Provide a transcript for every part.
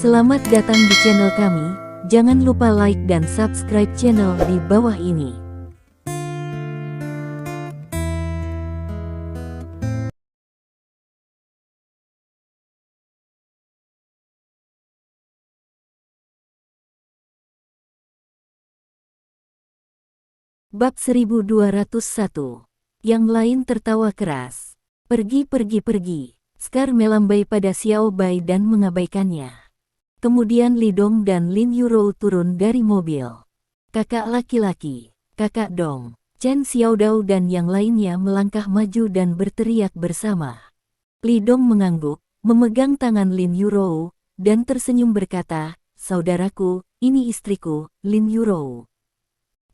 Selamat datang di channel kami, jangan lupa like dan subscribe channel di bawah ini. Bab 1201. Yang lain tertawa keras. Pergi. Scar melambai pada Xiao Bai dan mengabaikannya. Kemudian Li Dong dan Lin Yuro turun dari mobil. Kakak laki-laki, kakak Dong, Chen Xiaodao dan yang lainnya melangkah maju dan berteriak bersama. Li Dong mengangguk, memegang tangan Lin Yuro, dan tersenyum berkata, "Saudaraku, ini istriku, Lin Yuro."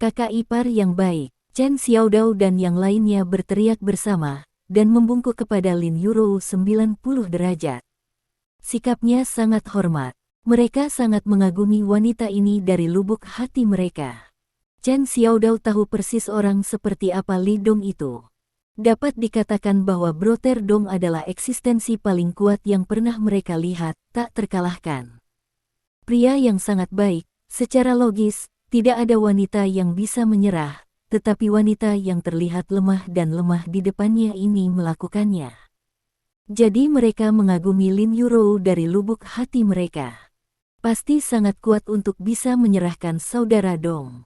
Kakak ipar yang baik, Chen Xiaodao dan yang lainnya berteriak bersama, dan membungkuk kepada Lin Yuro 90 derajat. Sikapnya sangat hormat. Mereka sangat mengagumi wanita ini dari lubuk hati mereka. Chen Xiaodao tahu persis orang seperti apa Li Dong itu. Dapat dikatakan bahwa Brother Dong adalah eksistensi paling kuat yang pernah mereka lihat, tak terkalahkan. Pria yang sangat baik, secara logis, tidak ada wanita yang bisa menyerah, tetapi wanita yang terlihat lemah dan lemah di depannya ini melakukannya. Jadi mereka mengagumi Lin Yuro dari lubuk hati mereka. Pasti sangat kuat untuk bisa menyerahkan saudara Dong.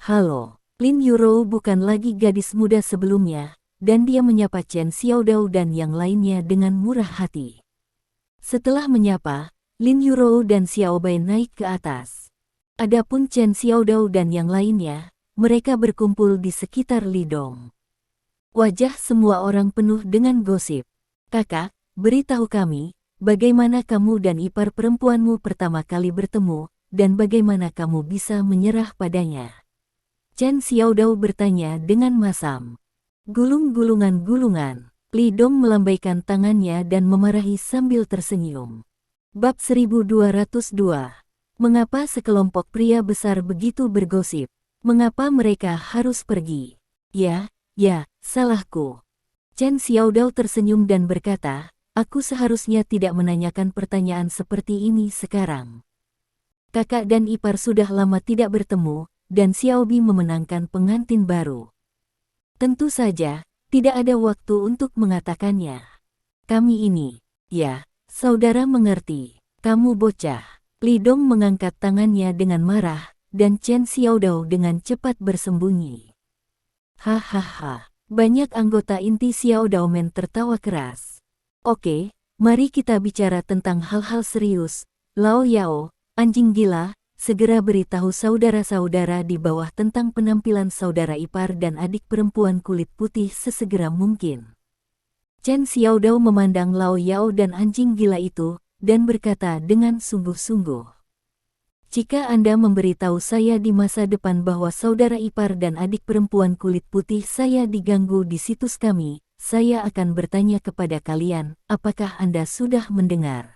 Halo, Lin Yuro bukan lagi gadis muda sebelumnya, dan dia menyapa Chen Xiaodao dan yang lainnya dengan murah hati. Setelah menyapa, Lin Yuro dan Xiao Bai naik ke atas. Adapun Chen Xiaodao dan yang lainnya, mereka berkumpul di sekitar Li Dong. Wajah semua orang penuh dengan gosip. "Kakak, beritahu kami, bagaimana kamu dan ipar perempuanmu pertama kali bertemu, dan bagaimana kamu bisa menyerah padanya?" Chen Xiaodao bertanya dengan masam. Gulung-gulungan. Li Dong melambaikan tangannya dan memarahi sambil tersenyum. Bab 1202. Mengapa sekelompok pria besar begitu bergosip? Mengapa mereka harus pergi? Ya, salahku. Chen Xiaodao tersenyum dan berkata, "Aku seharusnya tidak menanyakan pertanyaan seperti ini sekarang. Kakak dan ipar sudah lama tidak bertemu, dan Xiaobi memenangkan pengantin baru. Tentu saja, tidak ada waktu untuk mengatakannya. Kami ini, ya, saudara mengerti, kamu bocah." Li Dong mengangkat tangannya dengan marah, dan Chen Xiaodao dengan cepat bersembunyi. Hahaha, banyak anggota inti Xiaodao Men tertawa keras. "Oke, mari kita bicara tentang hal-hal serius. Lao Yao, anjing gila, segera beritahu saudara-saudara di bawah tentang penampilan saudara ipar dan adik perempuan kulit putih sesegera mungkin." Chen Xiaodao memandang Lao Yao dan anjing gila itu, dan berkata dengan sungguh-sungguh, "Jika Anda memberitahu saya di masa depan bahwa saudara ipar dan adik perempuan kulit putih saya diganggu di situs kami, saya akan bertanya kepada kalian, apakah Anda sudah mendengar?"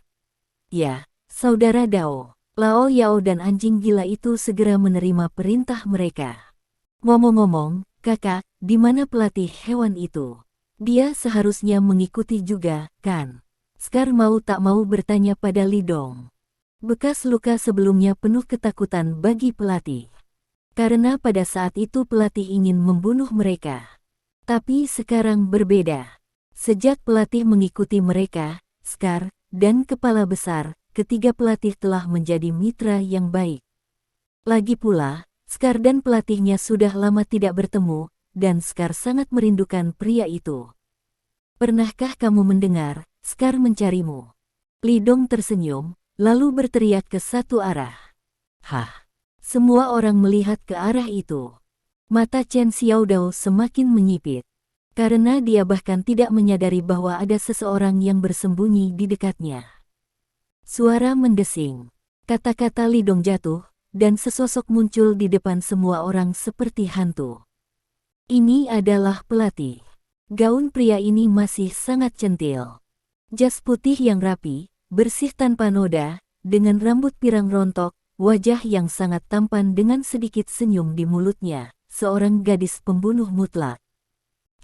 "Ya, saudara Dao." Lao Yao dan anjing gila itu segera menerima perintah mereka. "Ngomong-ngomong, kakak, di mana pelatih hewan itu? Dia seharusnya mengikuti juga, kan?" Scar mau tak mau bertanya pada Li Dong. Bekas luka sebelumnya penuh ketakutan bagi pelatih. Karena pada saat itu pelatih ingin membunuh mereka. Tapi sekarang berbeda. Sejak pelatih mengikuti mereka, Scar, dan Kepala Besar, ketiga pelatih telah menjadi mitra yang baik. Lagi pula, Scar dan pelatihnya sudah lama tidak bertemu, dan Scar sangat merindukan pria itu. "Pernahkah kamu mendengar, Scar mencarimu?" Li Dong tersenyum, lalu berteriak ke satu arah. Hah! Semua orang melihat ke arah itu. Mata Chen Xiaodao semakin menyipit. Karena dia bahkan tidak menyadari bahwa ada seseorang yang bersembunyi di dekatnya. Suara mendesing. Kata-kata Li Dong jatuh, dan sesosok muncul di depan semua orang seperti hantu. Ini adalah pelatih. Gaun pria ini masih sangat centil. Jas putih yang rapi, bersih tanpa noda, dengan rambut pirang rontok, wajah yang sangat tampan dengan sedikit senyum di mulutnya, seorang gadis pembunuh mutlak.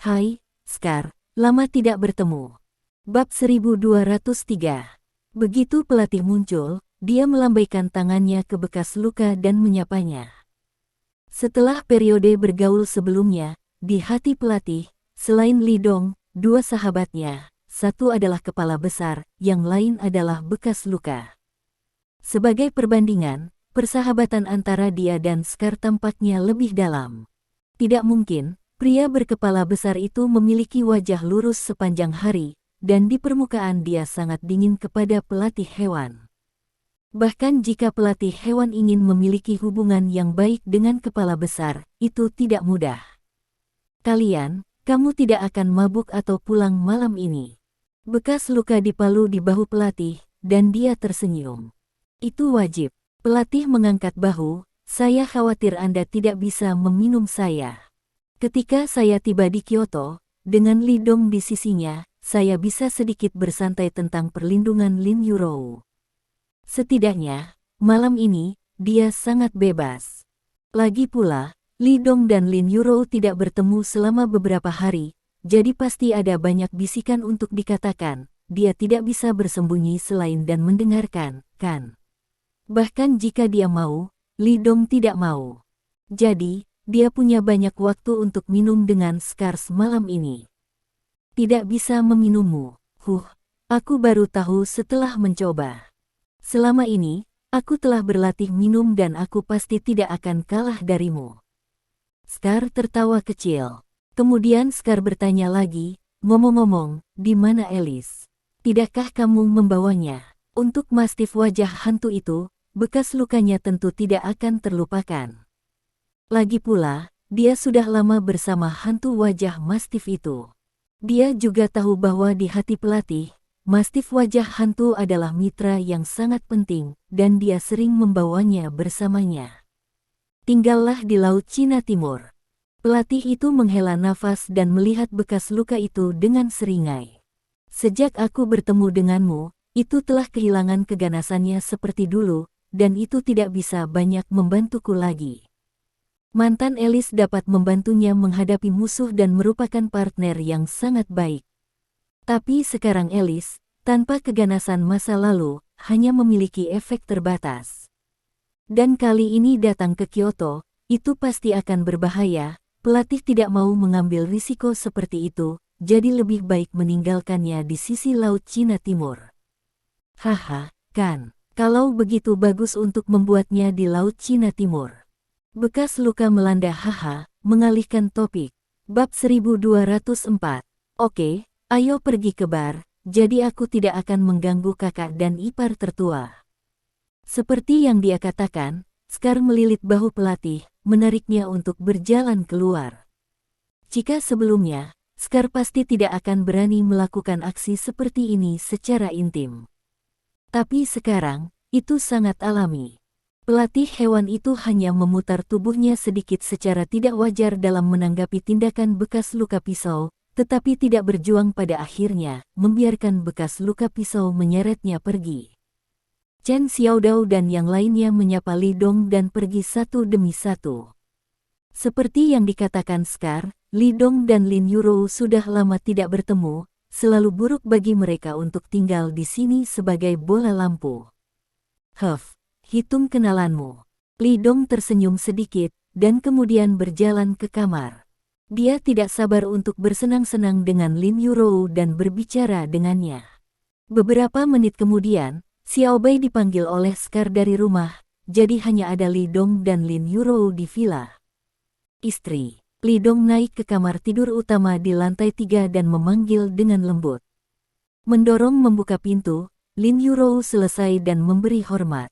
"Hai, Scar, lama tidak bertemu." Bab 1203. Begitu pelatih muncul, dia melambaikan tangannya ke bekas luka dan menyapanya. Setelah periode bergaul sebelumnya, di hati pelatih, selain Li Dong, dua sahabatnya, satu adalah kepala besar, yang lain adalah bekas luka. Sebagai perbandingan, persahabatan antara dia dan Scar tampaknya lebih dalam. Tidak mungkin, pria berkepala besar itu memiliki wajah lurus sepanjang hari, dan di permukaan dia sangat dingin kepada pelatih hewan. Bahkan jika pelatih hewan ingin memiliki hubungan yang baik dengan kepala besar, itu tidak mudah. Kamu tidak akan mabuk atau pulang malam ini. Bekas luka dipalu di bahu pelatih, dan dia tersenyum. Itu wajib. Pelatih mengangkat bahu, saya khawatir Anda tidak bisa meminum saya. Ketika saya tiba di Kyoto, dengan Li Dong di sisinya, saya bisa sedikit bersantai tentang perlindungan Lin Yurou. Setidaknya, malam ini, dia sangat bebas. Lagi pula, Li Dong dan Lin Yurou tidak bertemu selama beberapa hari, jadi pasti ada banyak bisikan untuk dikatakan, dia tidak bisa bersembunyi selain dan mendengarkan, kan? Bahkan jika dia mau, Li Dong tidak mau. Jadi, dia punya banyak waktu untuk minum dengan Scars malam ini. Tidak bisa meminummu. Aku baru tahu setelah mencoba. Selama ini, aku telah berlatih minum dan aku pasti tidak akan kalah darimu. Scar tertawa kecil. Kemudian Scar bertanya lagi, ngomong-ngomong, di mana Alice? Tidakkah kamu membawanya? Untuk mastif wajah hantu itu, bekas lukanya tentu tidak akan terlupakan. Lagi pula, dia sudah lama bersama hantu wajah mastif itu. Dia juga tahu bahwa di hati pelatih, mastif wajah hantu adalah mitra yang sangat penting, dan dia sering membawanya bersamanya. Tinggallah di Laut Cina Timur. Pelatih itu menghela nafas dan melihat bekas luka itu dengan seringai. Sejak aku bertemu denganmu, itu telah kehilangan keganasannya seperti dulu, dan itu tidak bisa banyak membantuku lagi. Mantan Alice dapat membantunya menghadapi musuh dan merupakan partner yang sangat baik. Tapi sekarang Alice, tanpa keganasan masa lalu, hanya memiliki efek terbatas. Dan kali ini datang ke Kyoto, itu pasti akan berbahaya, pelatih tidak mau mengambil risiko seperti itu, jadi lebih baik meninggalkannya di sisi Laut Cina Timur. Haha, kan, kalau begitu bagus untuk membuatnya di Laut Cina Timur. Bekas luka melanda mengalihkan topik. Bab 1204. Oke. Ayo pergi ke bar, jadi aku tidak akan mengganggu kakak dan ipar tertua. Seperti yang dia katakan, Scar melilit bahu pelatih, menariknya untuk berjalan keluar. Jika sebelumnya, Scar pasti tidak akan berani melakukan aksi seperti ini secara intim. Tapi sekarang, itu sangat alami. Pelatih hewan itu hanya memutar tubuhnya sedikit secara tidak wajar dalam menanggapi tindakan bekas luka pisau, tetapi tidak berjuang pada akhirnya, membiarkan bekas luka pisau menyeretnya pergi. Chen Xiaodao dan yang lainnya menyapa Li Dong dan pergi satu demi satu. Seperti yang dikatakan Scar, Li Dong dan Lin Yurou sudah lama tidak bertemu, selalu buruk bagi mereka untuk tinggal di sini sebagai bola lampu. Hitung kenalanmu. Li Dong tersenyum sedikit, dan kemudian berjalan ke kamar. Dia tidak sabar untuk bersenang-senang dengan Lin Yurou dan berbicara dengannya. Beberapa menit kemudian, Xiao Bai dipanggil oleh Scar dari rumah, jadi hanya ada Li Dong dan Lin Yurou di villa. Istri, Li Dong naik ke kamar tidur utama di lantai 3 dan memanggil dengan lembut. Mendorong membuka pintu, Lin Yurou selesai dan memberi hormat.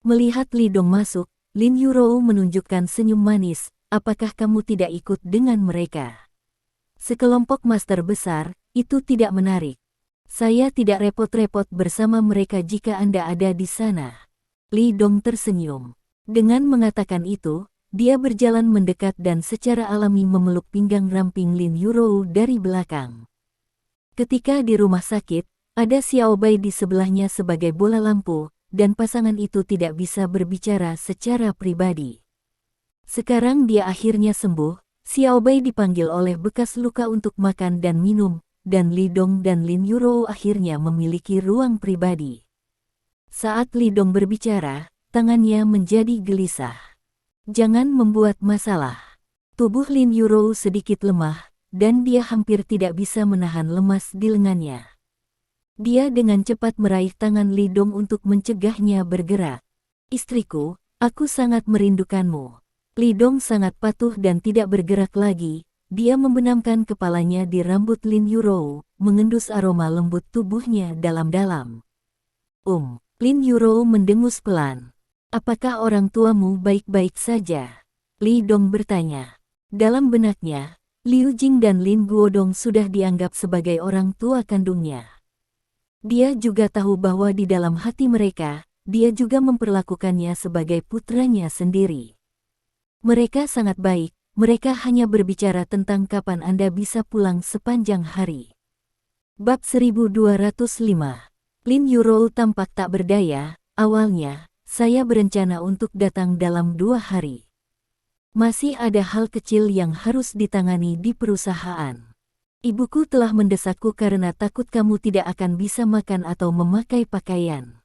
Melihat Li Dong masuk, Lin Yurou menunjukkan senyum manis. Apakah kamu tidak ikut dengan mereka? Sekelompok master besar, itu tidak menarik. Saya tidak repot-repot bersama mereka jika Anda ada di sana. Li Dong tersenyum. Dengan mengatakan itu, dia berjalan mendekat dan secara alami memeluk pinggang ramping Lin Yurou dari belakang. Ketika di rumah sakit, ada Xiao Bai di sebelahnya sebagai bola lampu, dan pasangan itu tidak bisa berbicara secara pribadi. Sekarang dia akhirnya sembuh, Xiao Bai dipanggil oleh bekas luka untuk makan dan minum, dan Li Dong dan Lin Yurou akhirnya memiliki ruang pribadi. Saat Li Dong berbicara, tangannya menjadi gelisah. Jangan membuat masalah. Tubuh Lin Yurou sedikit lemah, dan dia hampir tidak bisa menahan lemas di lengannya. Dia dengan cepat meraih tangan Li Dong untuk mencegahnya bergerak. Istriku, aku sangat merindukanmu. Li Dong sangat patuh dan tidak bergerak lagi. Dia membenamkan kepalanya di rambut Lin Yurou, mengendus aroma lembut tubuhnya dalam-dalam. Lin Yurou mendengus pelan. Apakah orang tuamu baik-baik saja? Li Dong bertanya. Dalam benaknya, Liu Jing dan Lin Guodong sudah dianggap sebagai orang tua kandungnya. Dia juga tahu bahwa di dalam hati mereka, dia juga memperlakukannya sebagai putranya sendiri. Mereka sangat baik, mereka hanya berbicara tentang kapan Anda bisa pulang sepanjang hari. Bab 1205. Lin Yurou tampak tak berdaya. Awalnya, saya berencana untuk datang dalam 2 hari. Masih ada hal kecil yang harus ditangani di perusahaan. Ibuku telah mendesakku karena takut kamu tidak akan bisa makan atau memakai pakaian.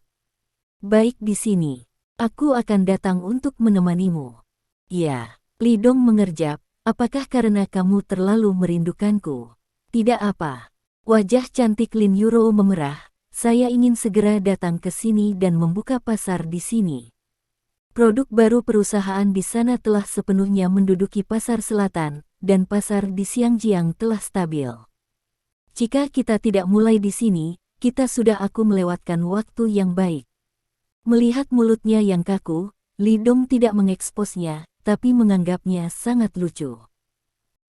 Baik di sini. Aku akan datang untuk menemanimu. Ya, Li Dong mengerjap, apakah karena kamu terlalu merindukanku? Tidak apa. Wajah cantik Lin Yurou memerah. Saya ingin segera datang ke sini dan membuka pasar di sini. Produk baru perusahaan di sana telah sepenuhnya menduduki pasar selatan, dan pasar di Xiangjiang telah stabil. Jika kita tidak mulai di sini, kita sudah melewatkan waktu yang baik. Melihat mulutnya yang kaku, Li Dong tidak mengeksposnya, tapi menganggapnya sangat lucu.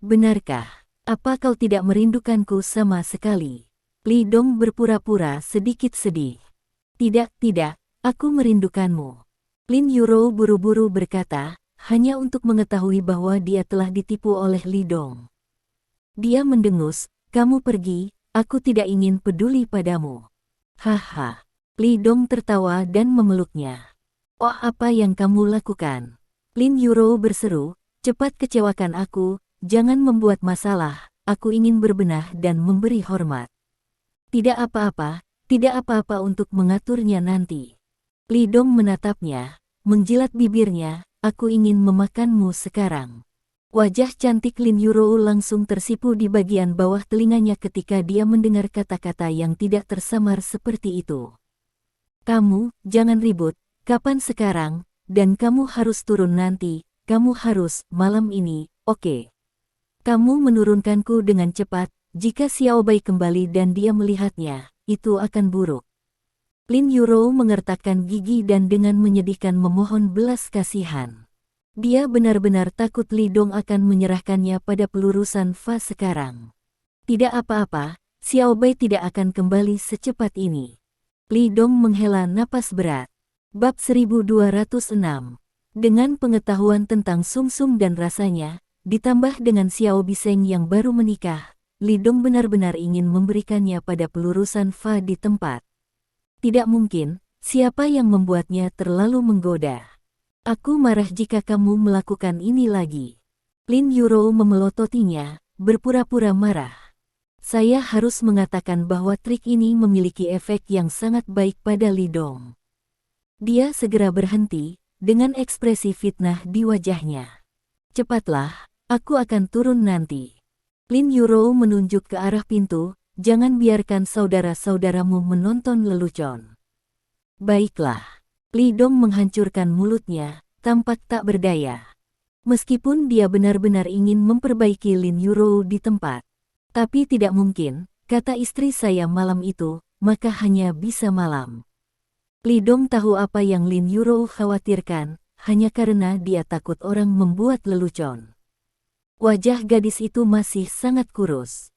Benarkah? Apa kau tidak merindukanku sama sekali? Li Dong berpura-pura sedikit sedih. Tidak, aku merindukanmu. Lin Yurou buru-buru berkata, hanya untuk mengetahui bahwa dia telah ditipu oleh Li Dong. Dia mendengus, kamu pergi, aku tidak ingin peduli padamu. Haha. Li Dong tertawa dan memeluknya. Oh, apa yang kamu lakukan? Lin Yurou berseru, cepat kecewakan aku, jangan membuat masalah, aku ingin berbenah dan memberi hormat. Tidak apa-apa untuk mengaturnya nanti. Li Dong menatapnya, menjilat bibirnya, aku ingin memakanmu sekarang. Wajah cantik Lin Yurou langsung tersipu di bagian bawah telinganya ketika dia mendengar kata-kata yang tidak tersamar seperti itu. Kamu, jangan ribut, kapan sekarang, dan kamu harus turun nanti, kamu harus, malam ini, oke. Kamu menurunkanku dengan cepat. Jika Xiao Bai kembali dan dia melihatnya, itu akan buruk. Lin Yurou mengertakkan gigi dan dengan menyedihkan memohon belas kasihan. Dia benar-benar takut Li Dong akan menyerahkannya pada pelurusan Fa sekarang. Tidak apa-apa, Xiao Bai tidak akan kembali secepat ini. Li Dong menghela napas berat. Bab 1206. Dengan pengetahuan tentang sumsum dan rasanya, ditambah dengan Xiao Biseng yang baru menikah, Li Dong benar-benar ingin memberikannya pada pelurusan Fa di tempat. Tidak mungkin, siapa yang membuatnya terlalu menggoda. Aku marah jika kamu melakukan ini lagi. Lin Yurou memelototinya, berpura-pura marah. Saya harus mengatakan bahwa trik ini memiliki efek yang sangat baik pada Li Dong. Dia segera berhenti, dengan ekspresi fitnah di wajahnya. Cepatlah, aku akan turun nanti. Lin Yurou menunjuk ke arah pintu, jangan biarkan saudara-saudaramu menonton lelucon. Baiklah. Li Dong menghancurkan mulutnya, tampak tak berdaya. Meskipun dia benar-benar ingin memperbaiki Lin Yurou di tempat. Tapi tidak mungkin, kata istri saya malam itu, maka hanya bisa malam. Li Dong tahu apa yang Lin Yurou khawatirkan, hanya karena dia takut orang membuat lelucon. Wajah gadis itu masih sangat kurus.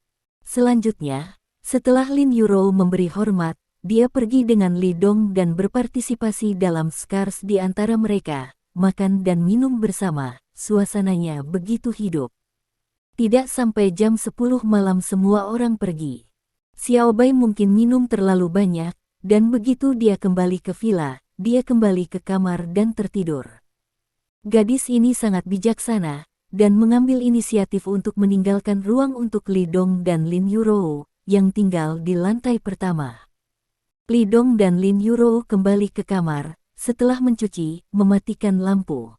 Selanjutnya, setelah Lin Yurou memberi hormat, dia pergi dengan Li Dong dan berpartisipasi dalam skars di antara mereka, makan dan minum bersama, suasananya begitu hidup. Tidak sampai jam 10 malam semua orang pergi. Xiao Bai mungkin minum terlalu banyak, dan begitu dia kembali ke villa, dia kembali ke kamar dan tertidur. Gadis ini sangat bijaksana, dan mengambil inisiatif untuk meninggalkan ruang untuk Li Dong dan Lin Yurou, yang tinggal di lantai pertama. Li Dong dan Lin Yuro kembali ke kamar, setelah mencuci, mematikan lampu.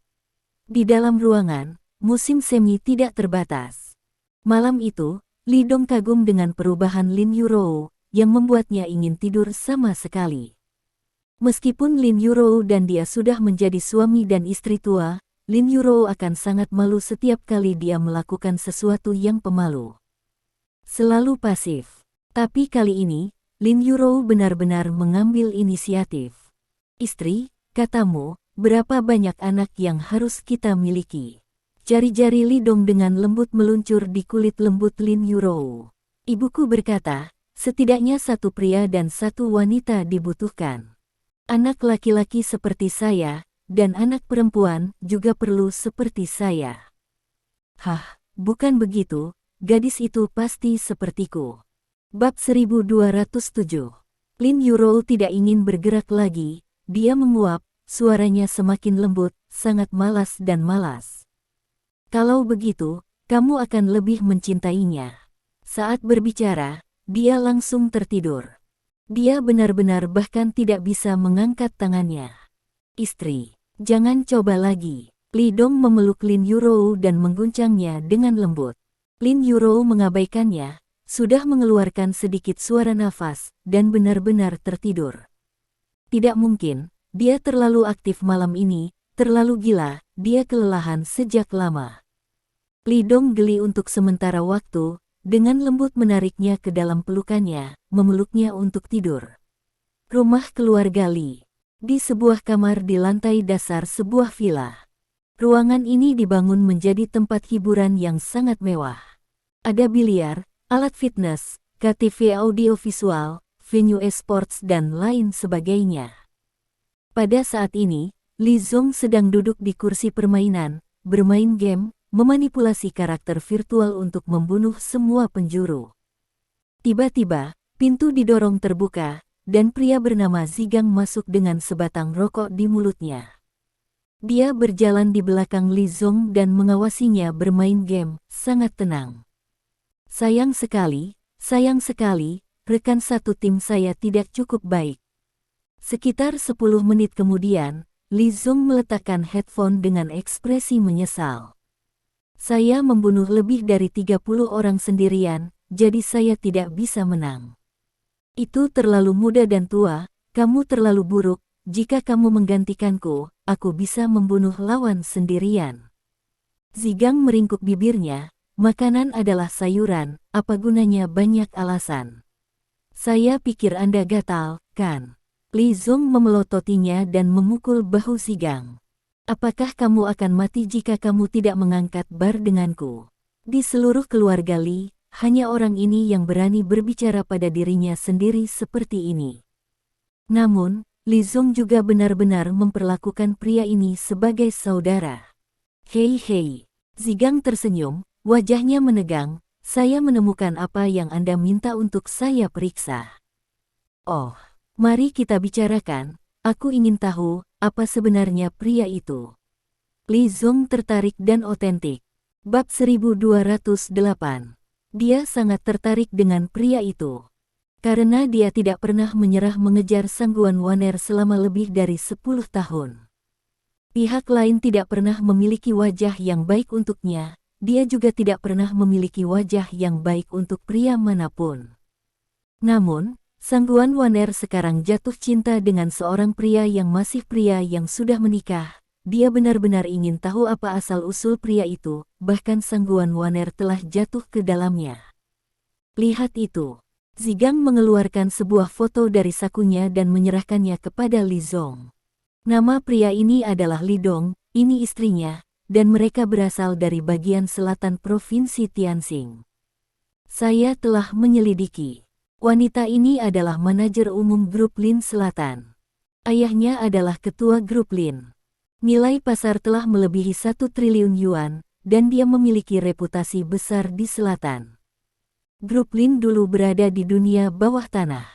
Di dalam ruangan, musim semi tidak terbatas. Malam itu, Li Dong kagum dengan perubahan Lin Yuro, yang membuatnya ingin tidur sama sekali. Meskipun Lin Yuro dan dia sudah menjadi suami dan istri tua, Lin Yuro akan sangat malu setiap kali dia melakukan sesuatu yang pemalu. Selalu pasif. Tapi kali ini, Lin Yuro benar-benar mengambil inisiatif. Istri, katamu, berapa banyak anak yang harus kita miliki? Jari-jari Li Dong dengan lembut meluncur di kulit lembut Lin Yuro. Ibuku berkata, setidaknya satu pria dan satu wanita dibutuhkan. Anak laki-laki seperti saya, dan anak perempuan juga perlu seperti saya. Hah, bukan begitu, gadis itu pasti sepertiku. Bab 1207. Lin Yuro tidak ingin bergerak lagi, dia menguap, suaranya semakin lembut, sangat malas dan malas. Kalau begitu, kamu akan lebih mencintainya. Saat berbicara, dia langsung tertidur. Dia benar-benar bahkan tidak bisa mengangkat tangannya. Istri, jangan coba lagi. Li Dong memeluk Lin Yuro dan mengguncangnya dengan lembut. Lin Yuro mengabaikannya, sudah mengeluarkan sedikit suara nafas, dan benar-benar tertidur. Tidak mungkin, dia terlalu aktif malam ini, terlalu gila, dia kelelahan sejak lama. Li Dong geli untuk sementara waktu, dengan lembut menariknya ke dalam pelukannya, memeluknya untuk tidur. Rumah keluarga Li. Di sebuah kamar di lantai dasar sebuah villa. Ruangan ini dibangun menjadi tempat hiburan yang sangat mewah. Ada biliar, alat fitness, KTV audiovisual, venue esports dan lain sebagainya. Pada saat ini, Li Zong sedang duduk di kursi permainan, bermain game, memanipulasi karakter virtual untuk membunuh semua penjuru. Tiba-tiba, pintu didorong terbuka, dan pria bernama Zigang masuk dengan sebatang rokok di mulutnya. Dia berjalan di belakang Li Zong dan mengawasinya bermain game, sangat tenang. Sayang sekali, rekan satu tim saya tidak cukup baik. Sekitar 10 menit kemudian, Li Zong meletakkan headphone dengan ekspresi menyesal. Saya membunuh lebih dari 30 orang sendirian, jadi saya tidak bisa menang. Itu terlalu muda dan tua, kamu terlalu buruk, jika kamu menggantikanku, aku bisa membunuh lawan sendirian. Zigang meringkuk bibirnya. Makanan adalah sayuran, apa gunanya banyak alasan? Saya pikir Anda gatal, kan? Li Zong memelototinya dan memukul bahu Zigang. Apakah kamu akan mati jika kamu tidak mengangkat bar denganku? Di seluruh keluarga Li, hanya orang ini yang berani berbicara pada dirinya sendiri seperti ini. Namun, Li Zong juga benar-benar memperlakukan pria ini sebagai saudara. Hei, Zigang tersenyum. Wajahnya menegang, saya menemukan apa yang Anda minta untuk saya periksa. Oh, mari kita bicarakan, aku ingin tahu, apa sebenarnya pria itu. Li Zong tertarik dan otentik. Bab 1208. Dia sangat tertarik dengan pria itu. Karena dia tidak pernah menyerah mengejar Sangguan Waner selama lebih dari 10 tahun. Pihak lain tidak pernah memiliki wajah yang baik untuknya. Dia juga tidak pernah memiliki wajah yang baik untuk pria manapun. Namun, Sangguan Waner sekarang jatuh cinta dengan seorang pria yang masih pria yang sudah menikah. Dia benar-benar ingin tahu apa asal-usul pria itu, bahkan Sangguan Waner telah jatuh ke dalamnya. Lihat itu. Zigang mengeluarkan sebuah foto dari sakunya dan menyerahkannya kepada Li Zong. Nama pria ini adalah Li Dong, ini istrinya, dan mereka berasal dari bagian selatan Provinsi Tianxing. Saya telah menyelidiki. Wanita ini adalah manajer umum grup Lin Selatan. Ayahnya adalah ketua grup Lin. Nilai pasar telah melebihi 1 triliun yuan, dan dia memiliki reputasi besar di selatan. Grup Lin dulu berada di dunia bawah tanah.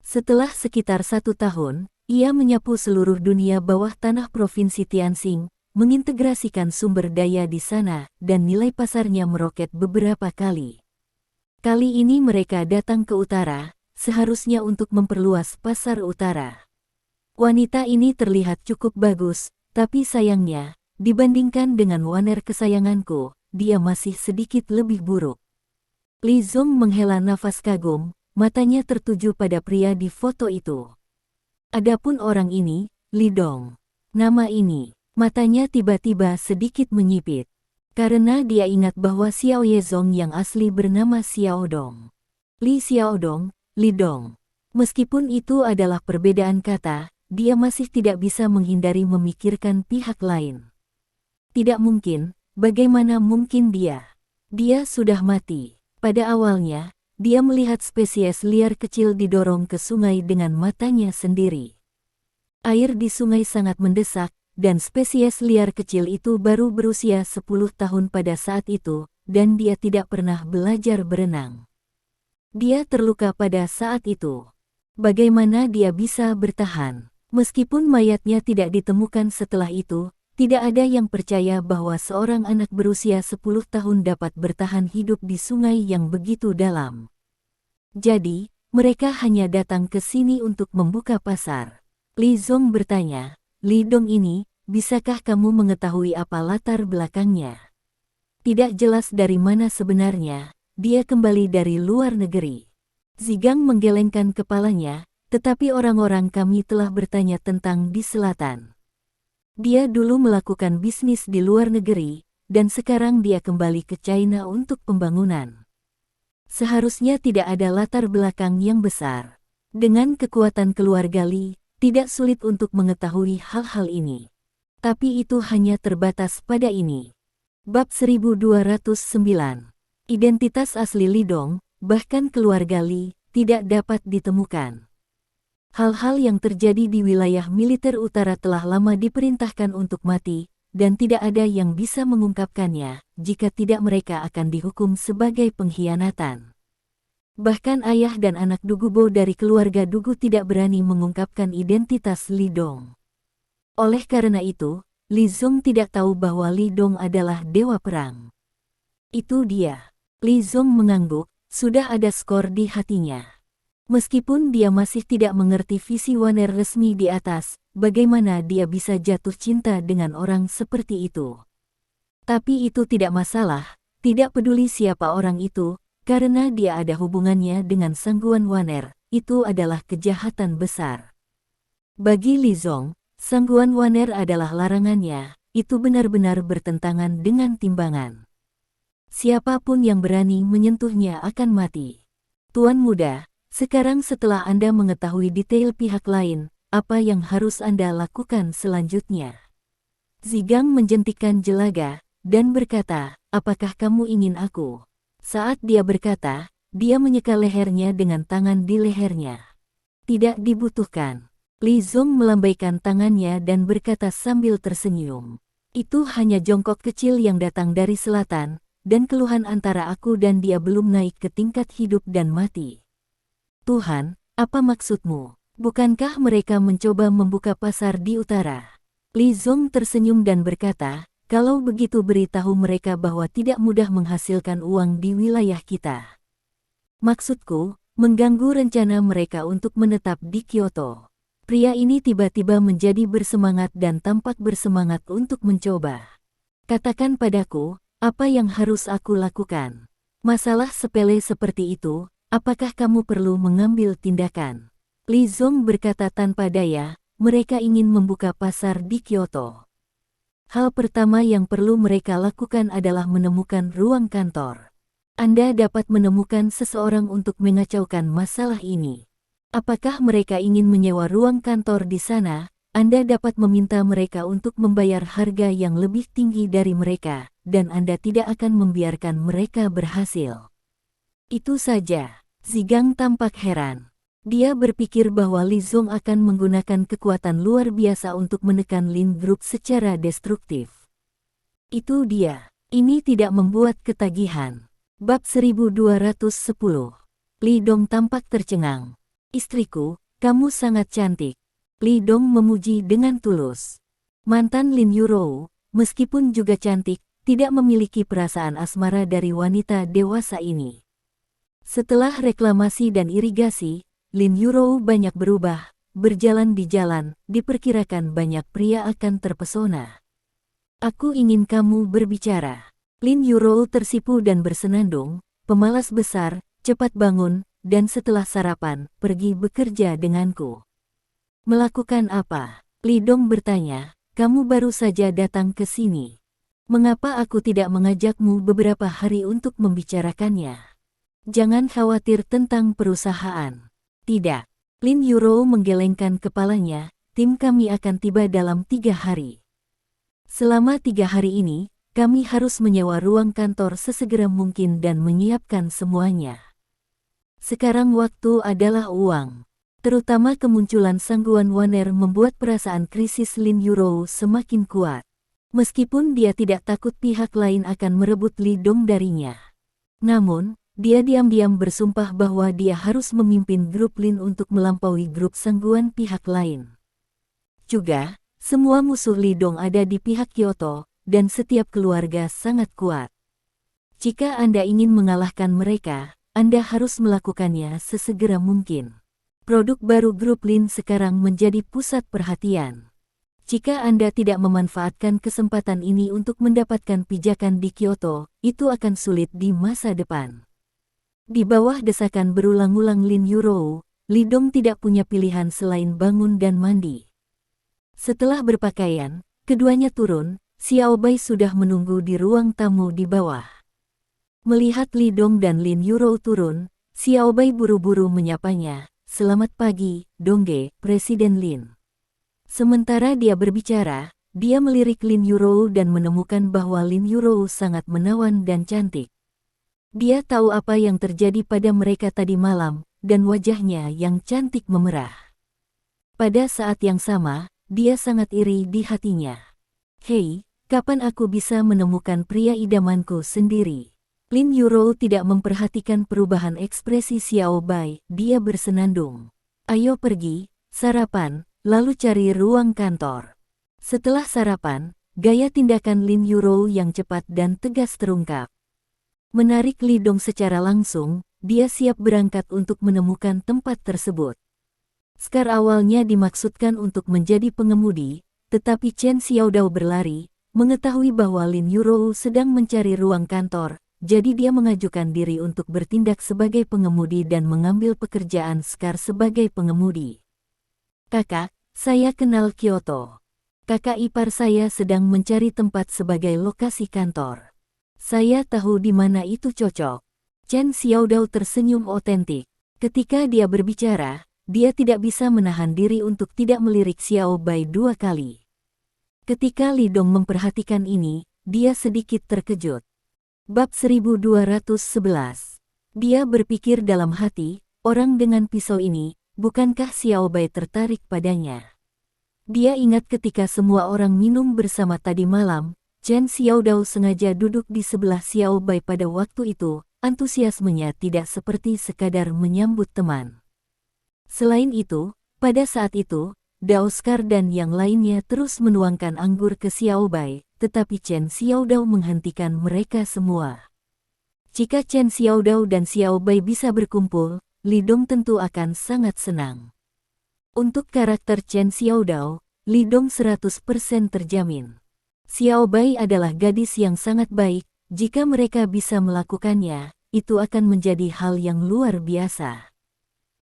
Setelah sekitar 1 tahun, ia menyapu seluruh dunia bawah tanah Provinsi Tianxing, mengintegrasikan sumber daya di sana, dan nilai pasarnya meroket beberapa kali. Kali ini mereka datang ke utara, seharusnya untuk memperluas pasar utara. Wanita ini terlihat cukup bagus, tapi sayangnya, dibandingkan dengan Waner kesayanganku, dia masih sedikit lebih buruk. Li Zong menghela nafas kagum, matanya tertuju pada pria di foto itu. Adapun orang ini, Li Dong. Nama ini, matanya tiba-tiba sedikit menyipit. Karena dia ingat bahwa Xiao Yezong yang asli bernama Xiao Dong. Li Xiao Dong, Li Dong. Meskipun itu adalah perbedaan kata, dia masih tidak bisa menghindari memikirkan pihak lain. Tidak mungkin, bagaimana mungkin dia? Dia sudah mati. Pada awalnya, dia melihat spesies liar kecil didorong ke sungai dengan matanya sendiri. Air di sungai sangat mendesak, dan spesies liar kecil itu baru berusia 10 tahun pada saat itu, dan dia tidak pernah belajar berenang. Dia terluka pada saat itu. Bagaimana dia bisa bertahan? Meskipun mayatnya tidak ditemukan setelah itu, tidak ada yang percaya bahwa seorang anak berusia 10 tahun dapat bertahan hidup di sungai yang begitu dalam. Jadi, mereka hanya datang ke sini untuk membuka pasar. Li Zong bertanya, Li Dong ini, bisakah kamu mengetahui apa latar belakangnya? Tidak jelas dari mana sebenarnya, dia kembali dari luar negeri. Zigang menggelengkan kepalanya, tetapi orang-orang kami telah bertanya tentang di selatan. Dia dulu melakukan bisnis di luar negeri, dan sekarang dia kembali ke China untuk pembangunan. Seharusnya tidak ada latar belakang yang besar. Dengan kekuatan keluarga Li, tidak sulit untuk mengetahui hal-hal ini. Tapi itu hanya terbatas pada ini. Bab 1209. Identitas asli Li Dong, bahkan keluarga Li, tidak dapat ditemukan. Hal-hal yang terjadi di wilayah militer utara telah lama diperintahkan untuk mati, dan tidak ada yang bisa mengungkapkannya, jika tidak mereka akan dihukum sebagai pengkhianatan. Bahkan ayah dan anak Dugubo dari keluarga Dugu tidak berani mengungkapkan identitas Li Dong. Oleh karena itu, Li Zong tidak tahu bahwa Li Dong adalah dewa perang. Itu dia. Li Zong mengangguk, sudah ada skor di hatinya. Meskipun dia masih tidak mengerti visi Waner resmi di atas, bagaimana dia bisa jatuh cinta dengan orang seperti itu. Tapi itu tidak masalah, tidak peduli siapa orang itu, karena dia ada hubungannya dengan Sangguan Waner, itu adalah kejahatan besar. Bagi Li Zong, Sangguan Waner adalah larangannya, itu benar-benar bertentangan dengan timbangan. Siapapun yang berani menyentuhnya akan mati. Tuan muda, sekarang setelah Anda mengetahui detail pihak lain, apa yang harus Anda lakukan selanjutnya? Zigang menjentikkan jelaga, dan berkata, apakah kamu ingin aku? Saat dia berkata, dia menyeka lehernya dengan tangan di lehernya. Tidak dibutuhkan. Li Zong melambaikan tangannya dan berkata sambil tersenyum. Itu hanya jongkok kecil yang datang dari selatan, dan keluhan antara aku dan dia belum naik ke tingkat hidup dan mati. Tuhan, apa maksudmu? Bukankah mereka mencoba membuka pasar di utara? Li Zong tersenyum dan berkata, kalau begitu beritahu mereka bahwa tidak mudah menghasilkan uang di wilayah kita. Maksudku, mengganggu rencana mereka untuk menetap di Kyoto. Pria ini tiba-tiba menjadi bersemangat dan tampak bersemangat untuk mencoba. Katakan padaku, apa yang harus aku lakukan? Masalah sepele seperti itu, apakah kamu perlu mengambil tindakan? Li Zong berkata tanpa daya, mereka ingin membuka pasar di Kyoto. Hal pertama yang perlu mereka lakukan adalah menemukan ruang kantor. Anda dapat menemukan seseorang untuk mengacaukan masalah ini. Apakah mereka ingin menyewa ruang kantor di sana? Anda dapat meminta mereka untuk membayar harga yang lebih tinggi dari mereka, dan Anda tidak akan membiarkan mereka berhasil. Itu saja. Zigang tampak heran. Dia berpikir bahwa Li Zong akan menggunakan kekuatan luar biasa untuk menekan Lin Group secara destruktif. Itu dia. Ini tidak membuat ketagihan. Bab 1210. Li Dong tampak tercengang. Istriku, kamu sangat cantik. Li Dong memuji dengan tulus. Mantan Lin Yurou, meskipun juga cantik, tidak memiliki perasaan asmara dari wanita dewasa ini. Setelah reklamasi dan irigasi, Lin Yurou banyak berubah, berjalan di jalan, diperkirakan banyak pria akan terpesona. Aku ingin kamu berbicara. Lin Yurou tersipu dan bersenandung, pemalas besar, cepat bangun, dan setelah sarapan, pergi bekerja denganku. Melakukan apa? Li Dong bertanya, kamu baru saja datang ke sini. Mengapa aku tidak mengajakmu beberapa hari untuk membicarakannya? Jangan khawatir tentang perusahaan. Tidak. Lin Yurou menggelengkan kepalanya, tim kami akan tiba dalam 3 hari. Selama 3 hari ini, kami harus menyewa ruang kantor sesegera mungkin dan menyiapkan semuanya. Sekarang waktu adalah uang. Terutama kemunculan Sangguan Waner membuat perasaan krisis Lin Yurou semakin kuat. Meskipun dia tidak takut pihak lain akan merebut Li Dong darinya. Namun, dia diam-diam bersumpah bahwa dia harus memimpin grup Lin untuk melampaui grup Sangguan pihak lain. Juga, semua musuh Li Dong ada di pihak Kyoto, dan setiap keluarga sangat kuat. Jika Anda ingin mengalahkan mereka, Anda harus melakukannya sesegera mungkin. Produk baru grup Lin sekarang menjadi pusat perhatian. Jika Anda tidak memanfaatkan kesempatan ini untuk mendapatkan pijakan di Kyoto, itu akan sulit di masa depan. Di bawah desakan berulang-ulang Lin Yurou, Li Dong tidak punya pilihan selain bangun dan mandi. Setelah berpakaian, keduanya turun, Xiao Bai sudah menunggu di ruang tamu di bawah. Melihat Li Dong dan Lin Yurou turun, Xiao Bai buru-buru menyapanya, "Selamat pagi, Dongge, Presiden Lin." Sementara dia berbicara, dia melirik Lin Yurou dan menemukan bahwa Lin Yurou sangat menawan dan cantik. Dia tahu apa yang terjadi pada mereka tadi malam, dan wajahnya yang cantik memerah. Pada saat yang sama, dia sangat iri di hatinya. "Hei, kapan aku bisa menemukan pria idamanku sendiri?" Lin Yurou tidak memperhatikan perubahan ekspresi Xiao Bai, dia bersenandung. "Ayo pergi, sarapan, lalu cari ruang kantor." Setelah sarapan, gaya tindakan Lin Yurou yang cepat dan tegas terungkap. Menarik Li Dong secara langsung, dia siap berangkat untuk menemukan tempat tersebut. Scar awalnya dimaksudkan untuk menjadi pengemudi, tetapi Chen Xiaodao berlari, mengetahui bahwa Lin Yurou sedang mencari ruang kantor, jadi dia mengajukan diri untuk bertindak sebagai pengemudi dan mengambil pekerjaan Scar sebagai pengemudi. "Kakak, saya kenal Kyoto. Kakak ipar saya sedang mencari tempat sebagai lokasi kantor. Saya tahu di mana itu cocok." Chen Xiaodao tersenyum otentik. Ketika dia berbicara, dia tidak bisa menahan diri untuk tidak melirik Xiao Bai 2 kali. Ketika Li Dong memperhatikan ini, dia sedikit terkejut. Bab 1211. Dia berpikir dalam hati, orang dengan pisau ini, bukankah Xiao Bai tertarik padanya? Dia ingat ketika semua orang minum bersama tadi malam, Chen Xiaodao sengaja duduk di sebelah Xiao Bai pada waktu itu, antusiasmenya tidak seperti sekadar menyambut teman. Selain itu, pada saat itu, Dao Scar dan yang lainnya terus menuangkan anggur ke Xiao Bai, tetapi Chen Xiaodao menghentikan mereka semua. Jika Chen Xiaodao dan Xiao Bai bisa berkumpul, Li Dong tentu akan sangat senang. Untuk karakter Chen Xiaodao, Li Dong 100% terjamin. Xiao Bai adalah gadis yang sangat baik, jika mereka bisa melakukannya, itu akan menjadi hal yang luar biasa.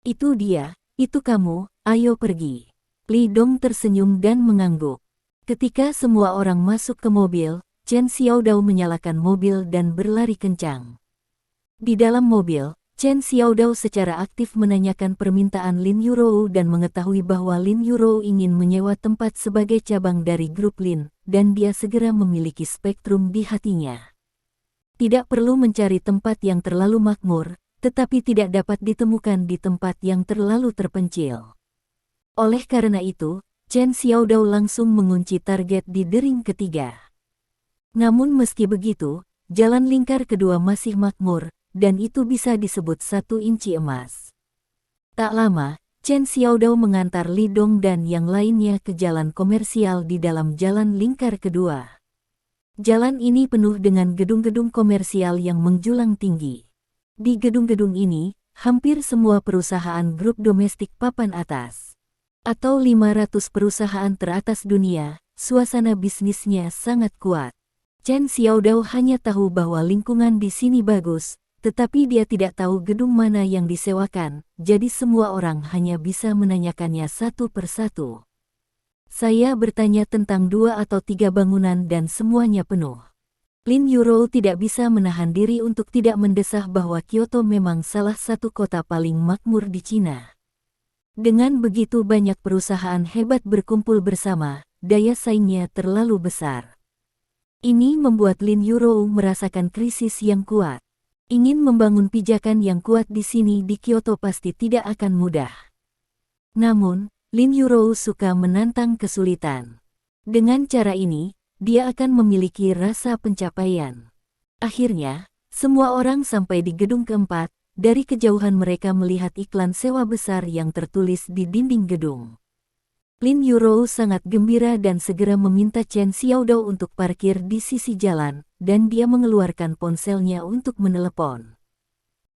"Itu dia, itu kamu, ayo pergi." Li Dong tersenyum dan mengangguk. Ketika semua orang masuk ke mobil, Chen Xiaodao menyalakan mobil dan berlari kencang. Di dalam mobil, Chen Xiaodao secara aktif menanyakan permintaan Lin Yurou dan mengetahui bahwa Lin Yurou ingin menyewa tempat sebagai cabang dari grup Lin, dan dia segera memiliki spektrum di hatinya. Tidak perlu mencari tempat yang terlalu makmur, tetapi tidak dapat ditemukan di tempat yang terlalu terpencil. Oleh karena itu, Chen Xiaodao langsung mengunci target di dering ketiga. Namun meski begitu, jalan lingkar kedua masih makmur, dan itu bisa disebut 1 inci emas. Tak lama, Chen Xiaodao mengantar Li Dong dan yang lainnya ke jalan komersial di dalam jalan lingkar kedua. Jalan ini penuh dengan gedung-gedung komersial yang menjulang tinggi. Di gedung-gedung ini, hampir semua perusahaan grup domestik papan atas, atau 500 perusahaan teratas dunia, suasana bisnisnya sangat kuat. Chen Xiaodao hanya tahu bahwa lingkungan di sini bagus, tetapi dia tidak tahu gedung mana yang disewakan, jadi semua orang hanya bisa menanyakannya satu persatu. Saya bertanya tentang 2 atau 3 bangunan dan semuanya penuh. Lin Yurou tidak bisa menahan diri untuk tidak mendesah bahwa Kyoto memang salah satu kota paling makmur di Cina. Dengan begitu banyak perusahaan hebat berkumpul bersama, daya saingnya terlalu besar. Ini membuat Lin Yurou merasakan krisis yang kuat. Ingin membangun pijakan yang kuat di sini di Kyoto pasti tidak akan mudah. Namun, Lin Yurou suka menantang kesulitan. Dengan cara ini, dia akan memiliki rasa pencapaian. Akhirnya, semua orang sampai di gedung keempat. Dari kejauhan mereka melihat iklan sewa besar yang tertulis di dinding gedung. Lin Yurou sangat gembira dan segera meminta Chen Xiaodao untuk parkir di sisi jalan, dan dia mengeluarkan ponselnya untuk menelepon.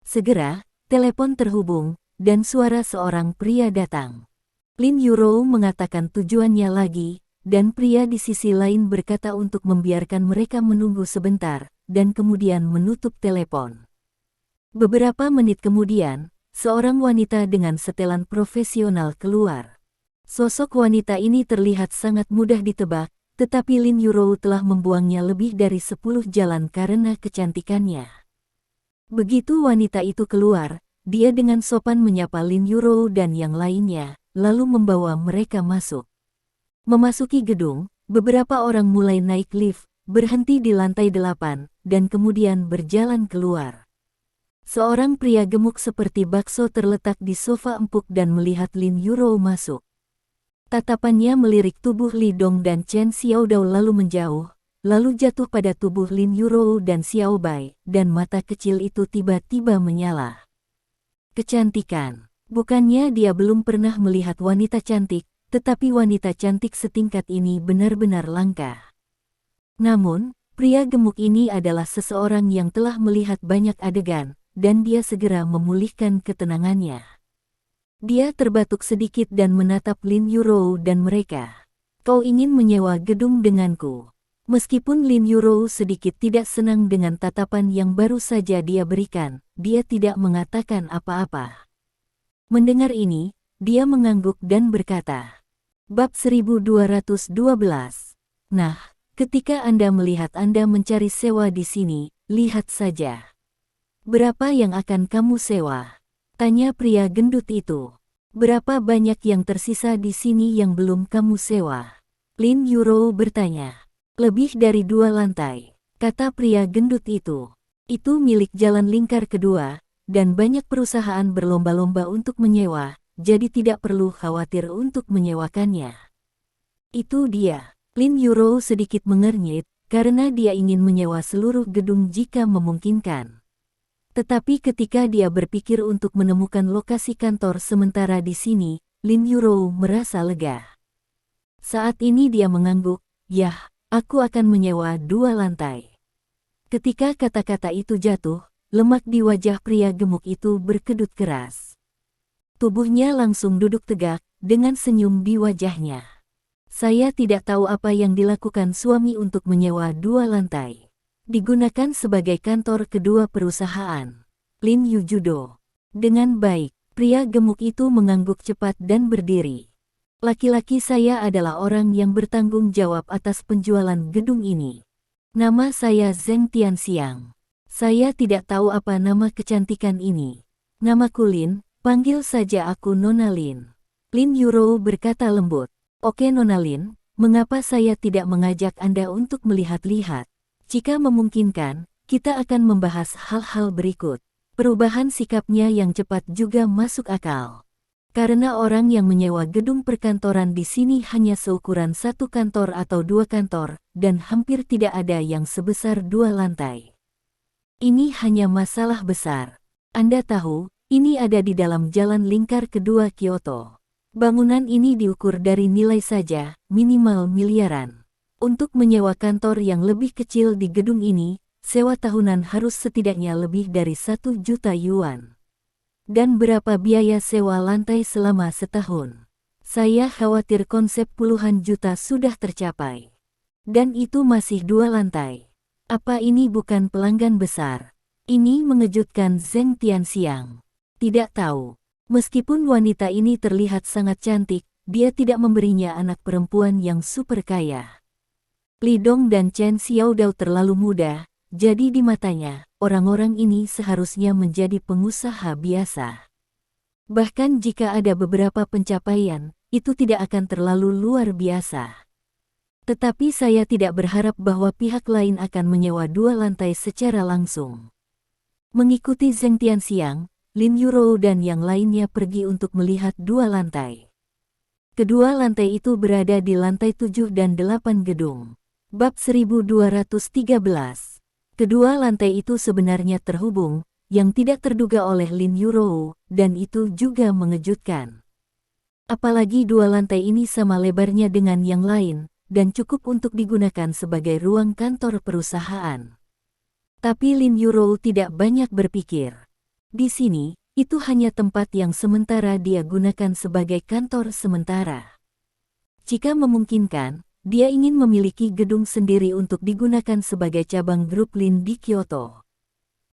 Segera, telepon terhubung, dan suara seorang pria datang. Lin Yurou mengatakan tujuannya lagi, dan pria di sisi lain berkata untuk membiarkan mereka menunggu sebentar, dan kemudian menutup telepon. Beberapa menit kemudian, seorang wanita dengan setelan profesional keluar. Sosok wanita ini terlihat sangat mudah ditebak, tetapi Lin Yurou telah membuangnya lebih dari 10 jalan karena kecantikannya. Begitu wanita itu keluar, dia dengan sopan menyapa Lin Yurou dan yang lainnya, lalu membawa mereka masuk. Memasuki gedung, beberapa orang mulai naik lift, berhenti di lantai 8, dan kemudian berjalan keluar. Seorang pria gemuk seperti bakso terletak di sofa empuk dan melihat Lin Yurou masuk. Tatapannya melirik tubuh Li Dong dan Chen Xiaodao lalu menjauh, lalu jatuh pada tubuh Lin Yurou dan Xiao Bai, dan mata kecil itu tiba-tiba menyala. Kecantikan. Bukannya dia belum pernah melihat wanita cantik, tetapi wanita cantik setingkat ini benar-benar langka. Namun, pria gemuk ini adalah seseorang yang telah melihat banyak adegan, dan dia segera memulihkan ketenangannya. Dia terbatuk sedikit dan menatap Lin Yurou dan mereka. Kau ingin menyewa gedung denganku? Meskipun Lin Yurou sedikit tidak senang dengan tatapan yang baru saja dia berikan, dia tidak mengatakan apa-apa. Mendengar ini, dia mengangguk dan berkata, Bab 1212. Nah, ketika Anda melihat Anda mencari sewa di sini, lihat saja. Berapa yang akan kamu sewa? Tanya pria gendut itu. Berapa banyak yang tersisa di sini yang belum kamu sewa? Lin Yurou bertanya. Lebih dari 2 lantai, kata pria gendut itu. Itu milik jalan lingkar kedua, dan banyak perusahaan berlomba-lomba untuk menyewa, jadi tidak perlu khawatir untuk menyewakannya. Itu dia. Lin Yurou sedikit mengernyit, karena dia ingin menyewa seluruh gedung jika memungkinkan. Tetapi ketika dia berpikir untuk menemukan lokasi kantor sementara di sini, Lin Yurou merasa lega. Saat ini dia mengangguk, yah, aku akan menyewa 2 lantai. Ketika kata-kata itu jatuh, lemak di wajah pria gemuk itu berkedut keras. Tubuhnya langsung duduk tegak, dengan senyum di wajahnya. Saya tidak tahu apa yang dilakukan suami untuk menyewa 2 lantai. Digunakan sebagai kantor kedua perusahaan. Lin Yujudo. Dengan baik, pria gemuk itu mengangguk cepat dan berdiri. Laki-laki saya adalah orang yang bertanggung jawab atas penjualan gedung ini. Nama saya Zheng Tianxiang. Saya tidak tahu apa nama kecantikan ini. Namaku Lin, panggil saja aku Nona Lin. Lin Yurou berkata lembut. Oke Nona Lin, mengapa saya tidak mengajak Anda untuk melihat-lihat? Jika memungkinkan, kita akan membahas hal-hal berikut. Perubahan sikapnya yang cepat juga masuk akal. Karena orang yang menyewa gedung perkantoran di sini hanya seukuran 1 kantor atau 2 kantor, dan hampir tidak ada yang sebesar 2 lantai. Ini hanya masalah besar. Anda tahu, ini ada di dalam jalan lingkar kedua Kyoto. Bangunan ini diukur dari nilai saja, minimal miliaran. Untuk menyewa kantor yang lebih kecil di gedung ini, sewa tahunan harus setidaknya lebih dari 1 juta yuan. Dan berapa biaya sewa lantai selama setahun? Saya khawatir konsep puluhan juta sudah tercapai. Dan itu masih 2 lantai. Apa ini bukan pelanggan besar? Ini mengejutkan Zheng Tianxiang. Tidak tahu. Meskipun wanita ini terlihat sangat cantik, dia tidak memberinya anak perempuan yang super kaya. Li Dong dan Chen Xiaodao terlalu muda, jadi di matanya, orang-orang ini seharusnya menjadi pengusaha biasa. Bahkan jika ada beberapa pencapaian, itu tidak akan terlalu luar biasa. Tetapi saya tidak berharap bahwa pihak lain akan menyewa 2 lantai secara langsung. Mengikuti Zheng Tianxiang, Lin Yurou dan yang lainnya pergi untuk melihat 2 lantai. Kedua lantai itu berada di lantai 7 dan 8 gedung. Bab 1213. Kedua lantai itu sebenarnya terhubung, yang tidak terduga oleh Lin Yurou, dan itu juga mengejutkan. Apalagi 2 lantai ini sama lebarnya dengan yang lain, dan cukup untuk digunakan sebagai ruang kantor perusahaan. Tapi Lin Yurou tidak banyak berpikir. Di sini, itu hanya tempat yang sementara dia gunakan sebagai kantor sementara. Jika memungkinkan, dia ingin memiliki gedung sendiri untuk digunakan sebagai cabang grup Lin di Kyoto.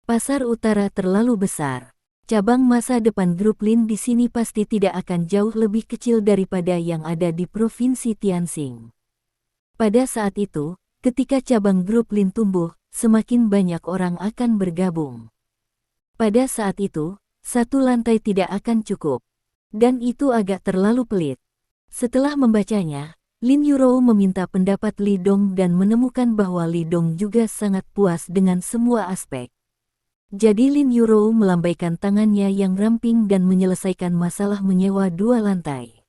Pasar utara terlalu besar. Cabang masa depan grup Lin di sini pasti tidak akan jauh lebih kecil daripada yang ada di Provinsi Tianxing. Pada saat itu, ketika cabang grup Lin tumbuh, semakin banyak orang akan bergabung. Pada saat itu, 1 lantai tidak akan cukup. Dan itu agak terlalu pelit. Setelah membacanya, Lin Yurou meminta pendapat Li Dong dan menemukan bahwa Li Dong juga sangat puas dengan semua aspek. Jadi Lin Yurou melambaikan tangannya yang ramping dan menyelesaikan masalah menyewa 2 lantai.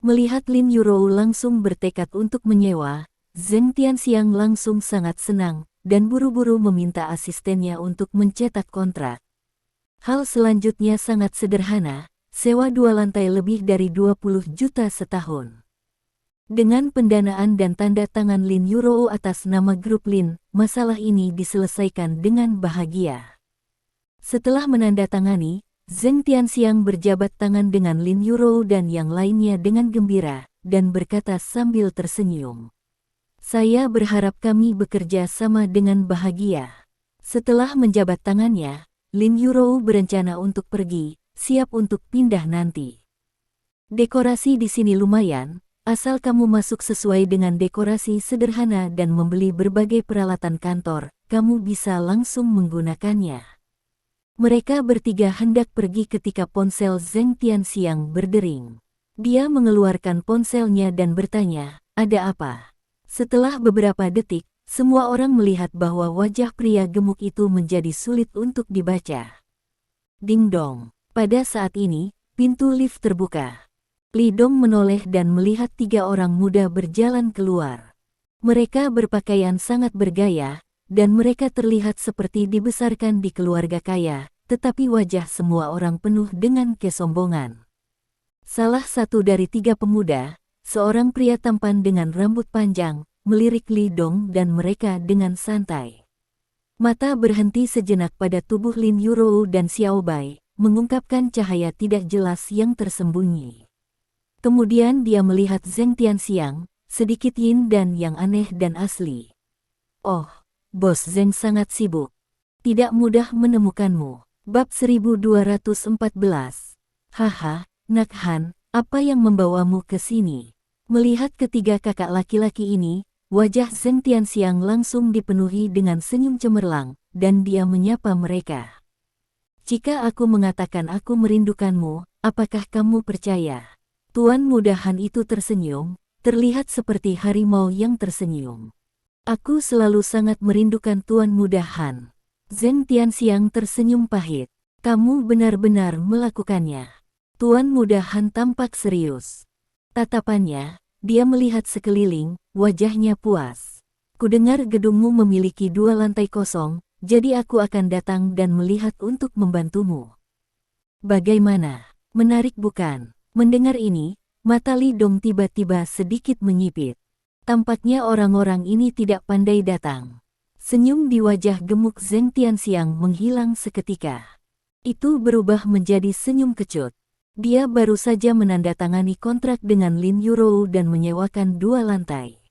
Melihat Lin Yurou langsung bertekad untuk menyewa, Zheng Tianxiang langsung sangat senang, dan buru-buru meminta asistennya untuk mencetak kontrak. Hal selanjutnya sangat sederhana, sewa 2 lantai lebih dari 20 juta setahun. Dengan pendanaan dan tanda tangan Lin Yurou atas nama grup Lin, masalah ini diselesaikan dengan bahagia. Setelah menandatangani, Zheng Tianxiang berjabat tangan dengan Lin Yurou dan yang lainnya dengan gembira, dan berkata sambil tersenyum. Saya berharap kami bekerja sama dengan bahagia. Setelah menjabat tangannya, Lin Yurou berencana untuk pergi, siap untuk pindah nanti. Dekorasi di sini lumayan, asal kamu masuk sesuai dengan dekorasi sederhana dan membeli berbagai peralatan kantor, kamu bisa langsung menggunakannya. Mereka bertiga hendak pergi ketika ponsel Zheng Tianxiang berdering. Dia mengeluarkan ponselnya dan bertanya, "Ada apa?" Setelah beberapa detik, semua orang melihat bahwa wajah pria gemuk itu menjadi sulit untuk dibaca. Ding dong. Pada saat ini, pintu lift terbuka. Li Dong menoleh dan melihat 3 orang muda berjalan keluar. Mereka berpakaian sangat bergaya, dan mereka terlihat seperti dibesarkan di keluarga kaya, tetapi wajah semua orang penuh dengan kesombongan. Salah satu dari 3 pemuda, seorang pria tampan dengan rambut panjang, melirik Li Dong dan mereka dengan santai. Mata berhenti sejenak pada tubuh Lin Yurou dan Xiao Bai, mengungkapkan cahaya tidak jelas yang tersembunyi. Kemudian dia melihat Zheng Tianxiang, sedikit yin dan yang aneh dan asli. "Oh, Bos Zheng sangat sibuk. Tidak mudah menemukanmu." Bab 1214. "Haha, Nak Han, apa yang membawamu ke sini?" Melihat ketiga kakak laki-laki ini, wajah Zheng Tianxiang langsung dipenuhi dengan senyum cemerlang, dan dia menyapa mereka. "Jika aku mengatakan aku merindukanmu, apakah kamu percaya?" Tuan Muda Han itu tersenyum, terlihat seperti harimau yang tersenyum. "Aku selalu sangat merindukan Tuan Muda Han." Zheng Tianxiang tersenyum pahit. "Kamu benar-benar melakukannya." Tuan Muda Han tampak serius. Tatapannya, dia melihat sekeliling, wajahnya puas. "Kudengar gedungmu memiliki 2 lantai kosong, jadi aku akan datang dan melihat untuk membantumu." "Bagaimana? Menarik bukan?" Mendengar ini, mata Li Dong tiba-tiba sedikit menyipit. Tampaknya orang-orang ini tidak pandai datang. Senyum di wajah gemuk Zheng Tianxiang menghilang seketika. Itu berubah menjadi senyum kecut. Dia baru saja menandatangani kontrak dengan Lin Yurou dan menyewakan 2 lantai.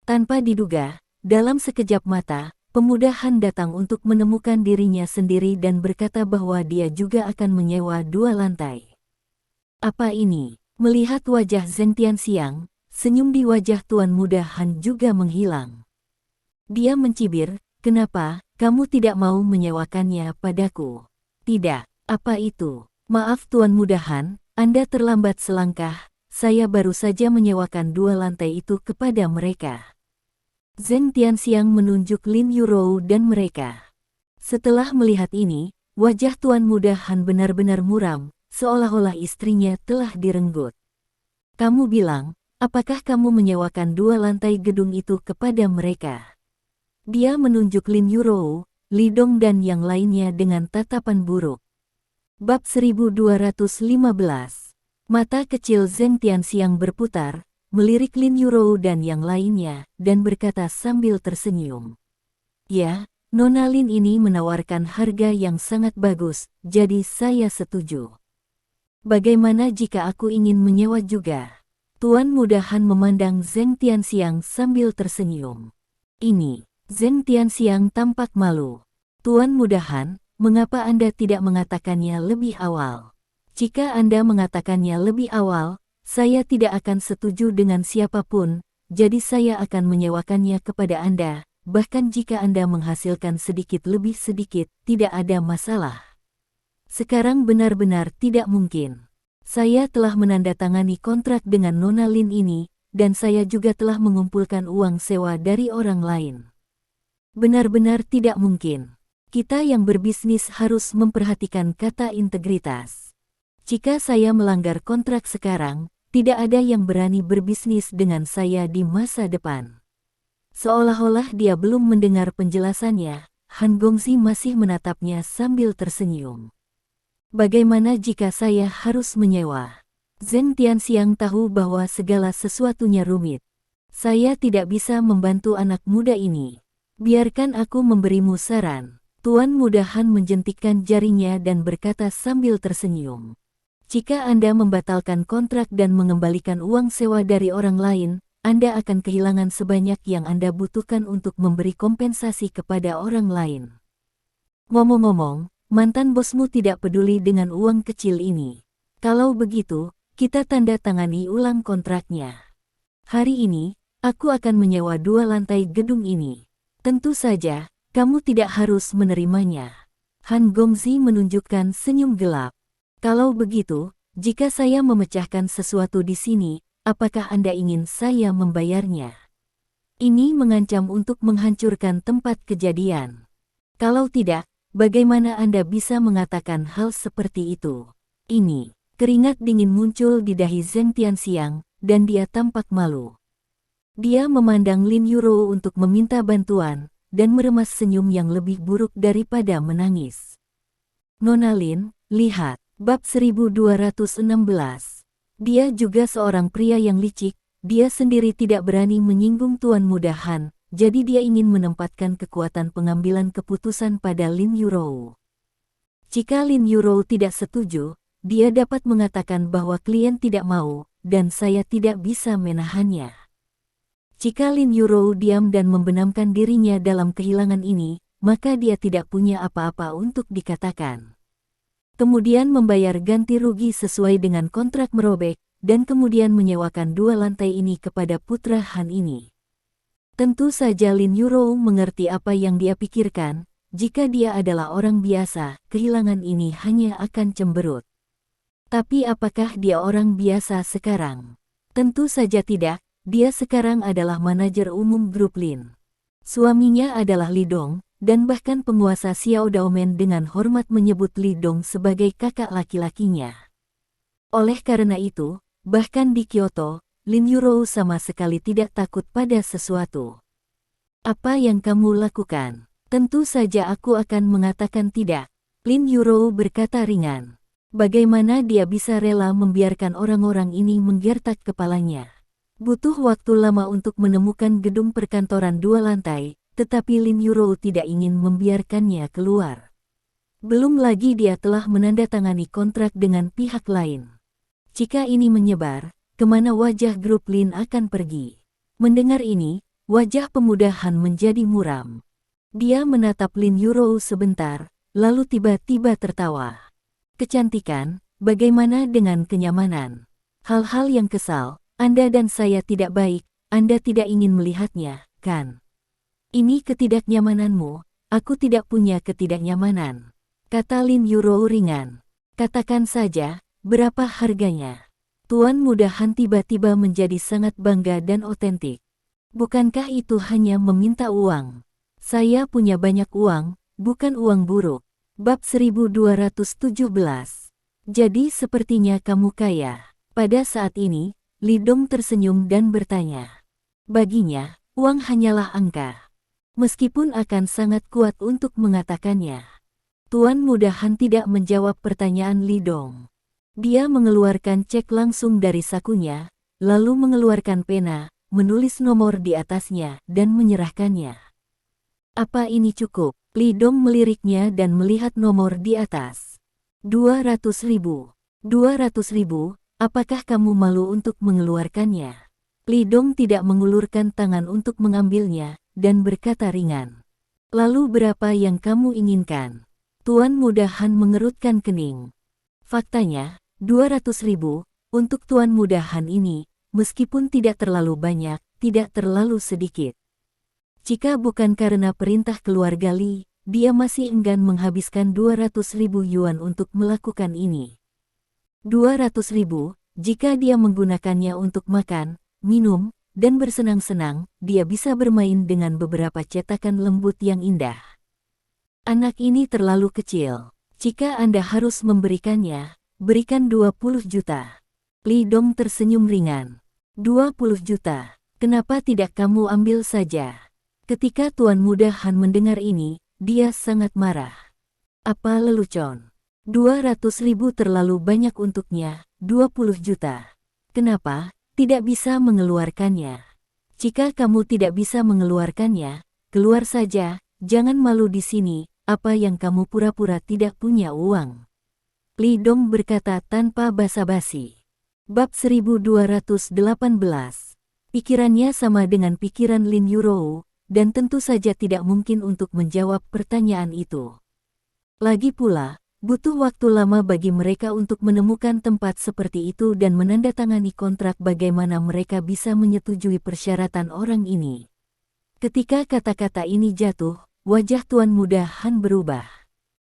Tanpa diduga, dalam sekejap mata, pemuda Han datang untuk menemukan dirinya sendiri dan berkata bahwa dia juga akan menyewa 2 lantai. Apa ini? Melihat wajah Zheng Tianxiang, senyum di wajah tuan muda Han juga menghilang. Dia mencibir, "Kenapa, kamu tidak mau menyewakannya padaku?" "Tidak, apa itu? Maaf Tuan Muda Han, Anda terlambat selangkah, saya baru saja menyewakan 2 lantai itu kepada mereka." Zheng Tianxiang menunjuk Lin Yurou dan mereka. Setelah melihat ini, wajah Tuan Muda Han benar-benar muram, seolah-olah istrinya telah direnggut. "Kamu bilang, apakah kamu menyewakan 2 lantai gedung itu kepada mereka?" Dia menunjuk Lin Yurou, Li Dong dan yang lainnya dengan tatapan buruk. Bab 1215. Mata kecil Zheng Tianxiang berputar, melirik Lin Yurou dan yang lainnya, dan berkata sambil tersenyum. "Ya, Nona Lin ini menawarkan harga yang sangat bagus, jadi saya setuju. Bagaimana jika aku ingin menyewa juga?" Tuan Muda Han memandang Zheng Tianxiang sambil tersenyum. Ini, Zheng Tianxiang tampak malu. "Tuan Muda Han, mengapa Anda tidak mengatakannya lebih awal? Jika Anda mengatakannya lebih awal, saya tidak akan setuju dengan siapapun, jadi saya akan menyewakannya kepada Anda, bahkan jika Anda menghasilkan sedikit lebih sedikit, tidak ada masalah. Sekarang benar-benar tidak mungkin. Saya telah menandatangani kontrak dengan Nona Lin ini, dan saya juga telah mengumpulkan uang sewa dari orang lain. Benar-benar tidak mungkin. Kita yang berbisnis harus memperhatikan kata integritas. Jika saya melanggar kontrak sekarang, tidak ada yang berani berbisnis dengan saya di masa depan." Seolah-olah dia belum mendengar penjelasannya, Han Gongxi masih menatapnya sambil tersenyum. "Bagaimana jika saya harus menyewa?" Zheng Tianxiang tahu bahwa segala sesuatunya rumit. "Saya tidak bisa membantu anak muda ini. Biarkan aku memberimu saran." Tuan Muda Han menjentikkan jarinya dan berkata sambil tersenyum. "Jika Anda membatalkan kontrak dan mengembalikan uang sewa dari orang lain, Anda akan kehilangan sebanyak yang Anda butuhkan untuk memberi kompensasi kepada orang lain. Ngomong-ngomong, mantan bosmu tidak peduli dengan uang kecil ini. Kalau begitu, kita tanda tangani ulang kontraknya. Hari ini, aku akan menyewa 2 lantai gedung ini. Tentu saja, kamu tidak harus menerimanya." Han Gongxi menunjukkan senyum gelap. "Kalau begitu, jika saya memecahkan sesuatu di sini, apakah Anda ingin saya membayarnya? Ini mengancam untuk menghancurkan tempat kejadian. Kalau tidak, bagaimana Anda bisa mengatakan hal seperti itu?" Ini, keringat dingin muncul di dahi Zheng Tianxiang, dan dia tampak malu. Dia memandang Lin Yurou untuk meminta bantuan, dan meremas senyum yang lebih buruk daripada menangis. "Nona Lin, lihat." Bab 1216. Dia juga seorang pria yang licik, dia sendiri tidak berani menyinggung Tuan Muda Han, jadi dia ingin menempatkan kekuatan pengambilan keputusan pada Lin Yurou. Jika Lin Yurou tidak setuju, dia dapat mengatakan bahwa klien tidak mau, dan saya tidak bisa menahannya. Jika Lin Yurou diam dan membenamkan dirinya dalam kehilangan ini, maka dia tidak punya apa-apa untuk dikatakan. Kemudian membayar ganti rugi sesuai dengan kontrak merobek, dan kemudian menyewakan 2 lantai ini kepada putra Han ini. Tentu saja Lin Yurou mengerti apa yang dia pikirkan, jika dia adalah orang biasa, kehilangan ini hanya akan cemberut. Tapi apakah dia orang biasa sekarang? Tentu saja tidak. Dia sekarang adalah manajer umum grup Lin. Suaminya adalah Li Dong, dan bahkan penguasa Xiao Daomen dengan hormat menyebut Li Dong sebagai kakak laki-lakinya. Oleh karena itu, bahkan di Kyoto, Lin Yurou sama sekali tidak takut pada sesuatu. "Apa yang kamu lakukan?" "Tentu saja aku akan mengatakan tidak," Lin Yurou berkata ringan. Bagaimana dia bisa rela membiarkan orang-orang ini menggertak kepalanya? Butuh waktu lama untuk menemukan gedung perkantoran 2 lantai, tetapi Lin Yurou tidak ingin membiarkannya keluar. Belum lagi dia telah menandatangani kontrak dengan pihak lain. Jika ini menyebar, kemana wajah grup Lin akan pergi? Mendengar ini, wajah pemuda Han menjadi muram. Dia menatap Lin Yurou sebentar, lalu tiba-tiba tertawa. Kecantikan, bagaimana dengan kenyamanan? Hal-hal yang kesal, Anda dan saya tidak baik, Anda tidak ingin melihatnya, kan? Ini ketidaknyamananmu, aku tidak punya ketidaknyamanan. Kata Lin Yurou ringan. Katakan saja, berapa harganya? Tuan Muda Han tiba-tiba menjadi sangat bangga dan otentik. Bukankah itu hanya meminta uang? Saya punya banyak uang, bukan uang buruk. Bab 1217. Jadi sepertinya kamu kaya. Pada saat ini, Li Dong tersenyum dan bertanya. Baginya, uang hanyalah angka. Meskipun akan sangat kuat untuk mengatakannya. Tuan Muda Han tidak menjawab pertanyaan Li Dong. Dia mengeluarkan cek langsung dari sakunya, lalu mengeluarkan pena, menulis nomor di atasnya, dan menyerahkannya. Apa ini cukup? Li Dong meliriknya dan melihat nomor di atas. 200.000. 200.000, apakah kamu malu untuk mengeluarkannya? Li Dong tidak mengulurkan tangan untuk mengambilnya, dan berkata ringan. Lalu berapa yang kamu inginkan? Tuan Muda Han mengerutkan kening. Faktanya, 200.000, untuk Tuan Muda Han ini, meskipun tidak terlalu banyak, tidak terlalu sedikit. Jika bukan karena perintah keluarga Li, dia masih enggan menghabiskan 200.000 yuan untuk melakukan ini. 200.000, jika dia menggunakannya untuk makan, minum, dan bersenang-senang, dia bisa bermain dengan beberapa cetakan lembut yang indah. Anak ini terlalu kecil. Jika Anda harus memberikannya, berikan 20 juta. Li Dong tersenyum ringan. 20 juta. Kenapa tidak kamu ambil saja? Ketika Tuan Muda Han mendengar ini, dia sangat marah. Apa lelucon? 200.000 terlalu banyak untuknya, 20 juta. Kenapa tidak bisa mengeluarkannya? Jika kamu tidak bisa mengeluarkannya, keluar saja, jangan malu di sini, apa yang kamu pura-pura tidak punya uang. Li Dong berkata tanpa basa-basi. Bab 1218. Pikirannya sama dengan pikiran Lin Yurou, dan tentu saja tidak mungkin untuk menjawab pertanyaan itu. Lagi pula, butuh waktu lama bagi mereka untuk menemukan tempat seperti itu dan menandatangani kontrak bagaimana mereka bisa menyetujui persyaratan orang ini. Ketika kata-kata ini jatuh, wajah Tuan Muda Han berubah.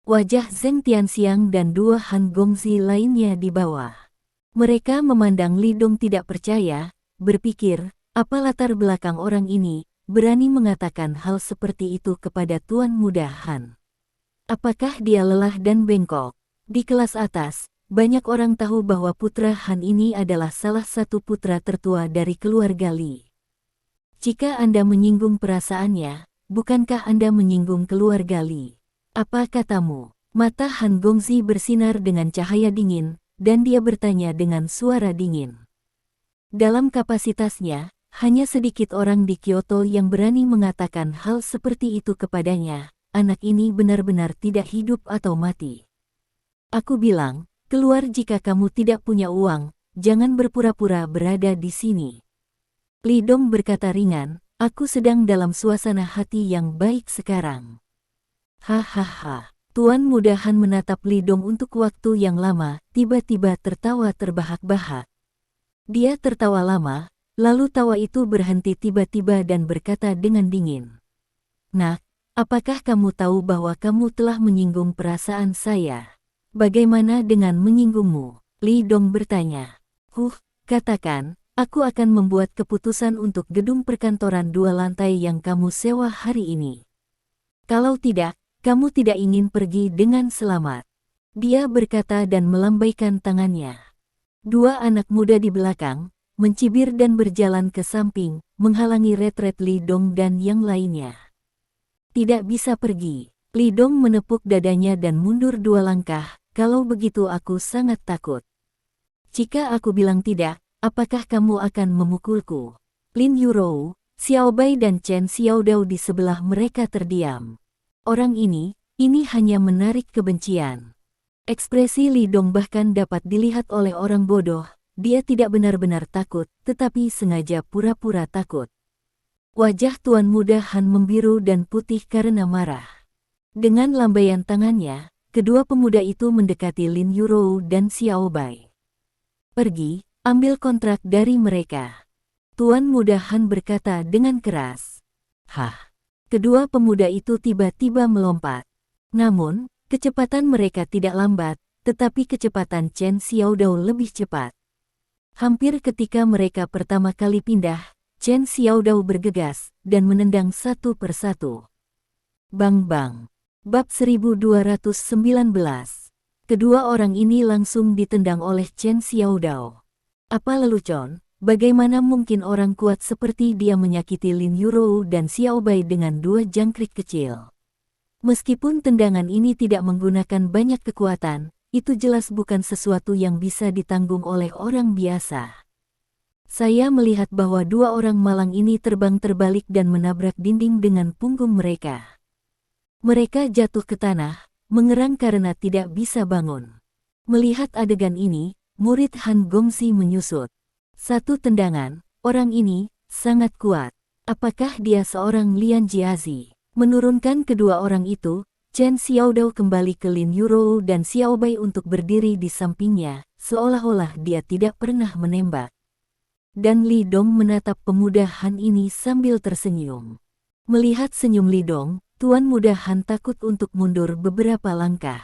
Wajah Zheng Tianxiang dan dua Han Gongzi lainnya di bawah. Mereka memandang Li Dong tidak percaya, berpikir, apa latar belakang orang ini, berani mengatakan hal seperti itu kepada Tuan Muda Han. Apakah dia lelah dan bengkok? Di kelas atas, banyak orang tahu bahwa putra Han ini adalah salah satu putra tertua dari keluarga Li. Jika Anda menyinggung perasaannya, bukankah Anda menyinggung keluarga Li? Apa katamu? Mata Han Gongzi bersinar dengan cahaya dingin, dan dia bertanya dengan suara dingin. Dalam kapasitasnya, hanya sedikit orang di Kyoto yang berani mengatakan hal seperti itu kepadanya. Anak ini benar-benar tidak hidup atau mati. Aku bilang, keluar jika kamu tidak punya uang, jangan berpura-pura berada di sini. Li Dong berkata ringan, aku sedang dalam suasana hati yang baik sekarang. Hahaha. Tuan Muda Han menatap Li Dong untuk waktu yang lama, tiba-tiba tertawa terbahak-bahak. Dia tertawa lama, lalu tawa itu berhenti tiba-tiba dan berkata dengan dingin. Nak, apakah kamu tahu bahwa kamu telah menyinggung perasaan saya? Bagaimana dengan menyinggungmu? Li Dong bertanya. Katakan, aku akan membuat keputusan untuk gedung perkantoran 2 lantai yang kamu sewa hari ini. Kalau tidak, kamu tidak ingin pergi dengan selamat. Dia berkata dan melambaikan tangannya. Dua anak muda di belakang, mencibir dan berjalan ke samping, menghalangi retret Li Dong dan yang lainnya. Tidak bisa pergi. Li Dong menepuk dadanya dan mundur 2 langkah, kalau begitu aku sangat takut. Jika aku bilang tidak, apakah kamu akan memukulku? Lin Yurou, Xiao Bai dan Chen Xiaodao di sebelah mereka terdiam. Orang ini, Ini hanya menarik kebencian. Ekspresi Li Dong bahkan dapat dilihat oleh orang bodoh. Dia tidak benar-benar takut, tetapi sengaja pura-pura takut. Wajah Tuan Muda Han membiru dan putih karena marah. Dengan lambaian tangannya, kedua pemuda itu mendekati Lin Yurou dan Xiao Bai. Pergi, ambil kontrak dari mereka. Tuan Muda Han berkata dengan keras. Hah! Kedua pemuda itu tiba-tiba melompat. Namun, kecepatan mereka tidak lambat, tetapi kecepatan Chen Xiaodao lebih cepat. Hampir ketika mereka pertama kali pindah, Chen Xiaodao bergegas dan menendang satu persatu. Bang-bang. Bab 1219. Kedua orang ini langsung ditendang oleh Chen Xiaodao. Apa lelucon? Bagaimana mungkin orang kuat seperti dia menyakiti Lin Yurou dan Xiao Bai dengan dua jangkrik kecil? Meskipun tendangan ini tidak menggunakan banyak kekuatan, itu jelas bukan sesuatu yang bisa ditanggung oleh orang biasa. Saya melihat bahwa dua orang malang ini terbang terbalik dan menabrak dinding dengan punggung mereka. Mereka jatuh ke tanah, mengerang karena tidak bisa bangun. Melihat adegan ini, murid Han Gongxi menyusut. Satu tendangan, orang ini sangat kuat. Apakah dia seorang Lian Jiazi? Menurunkan kedua orang itu, Chen Xiaodao kembali ke Lin Yurou dan Xiao Bai untuk berdiri di sampingnya, seolah-olah dia tidak pernah menembak. Dan Li Dong menatap pemuda Han ini sambil tersenyum. Melihat senyum Li Dong, Tuan Muda Han takut untuk mundur beberapa langkah.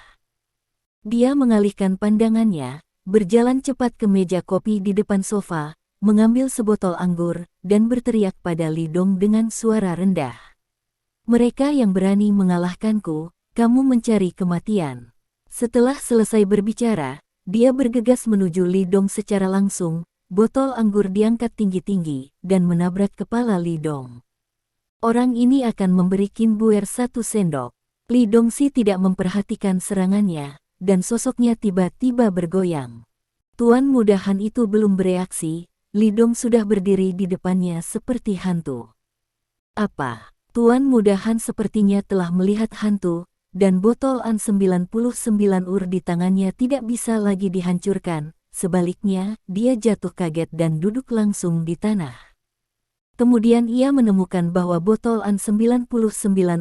Dia mengalihkan pandangannya, berjalan cepat ke meja kopi di depan sofa, mengambil sebotol anggur, dan berteriak pada Li Dong dengan suara rendah. Mereka yang berani mengalahkanku, kamu mencari kematian. Setelah selesai berbicara, dia bergegas menuju Li Dong secara langsung, botol anggur diangkat tinggi-tinggi, dan menabrak kepala Li Dong. Orang ini akan memberi Qin Buer 1 sendok. Li Dongxi tidak memperhatikan serangannya, dan sosoknya tiba-tiba bergoyang. Tuan Muda Han itu belum bereaksi, Li Dong sudah berdiri di depannya seperti hantu. Apa? Tuan Muda Han sepertinya telah melihat hantu, dan botol An 99 ur di tangannya tidak bisa lagi dihancurkan, sebaliknya, dia jatuh kaget dan duduk langsung di tanah. Kemudian ia menemukan bahwa botol An 99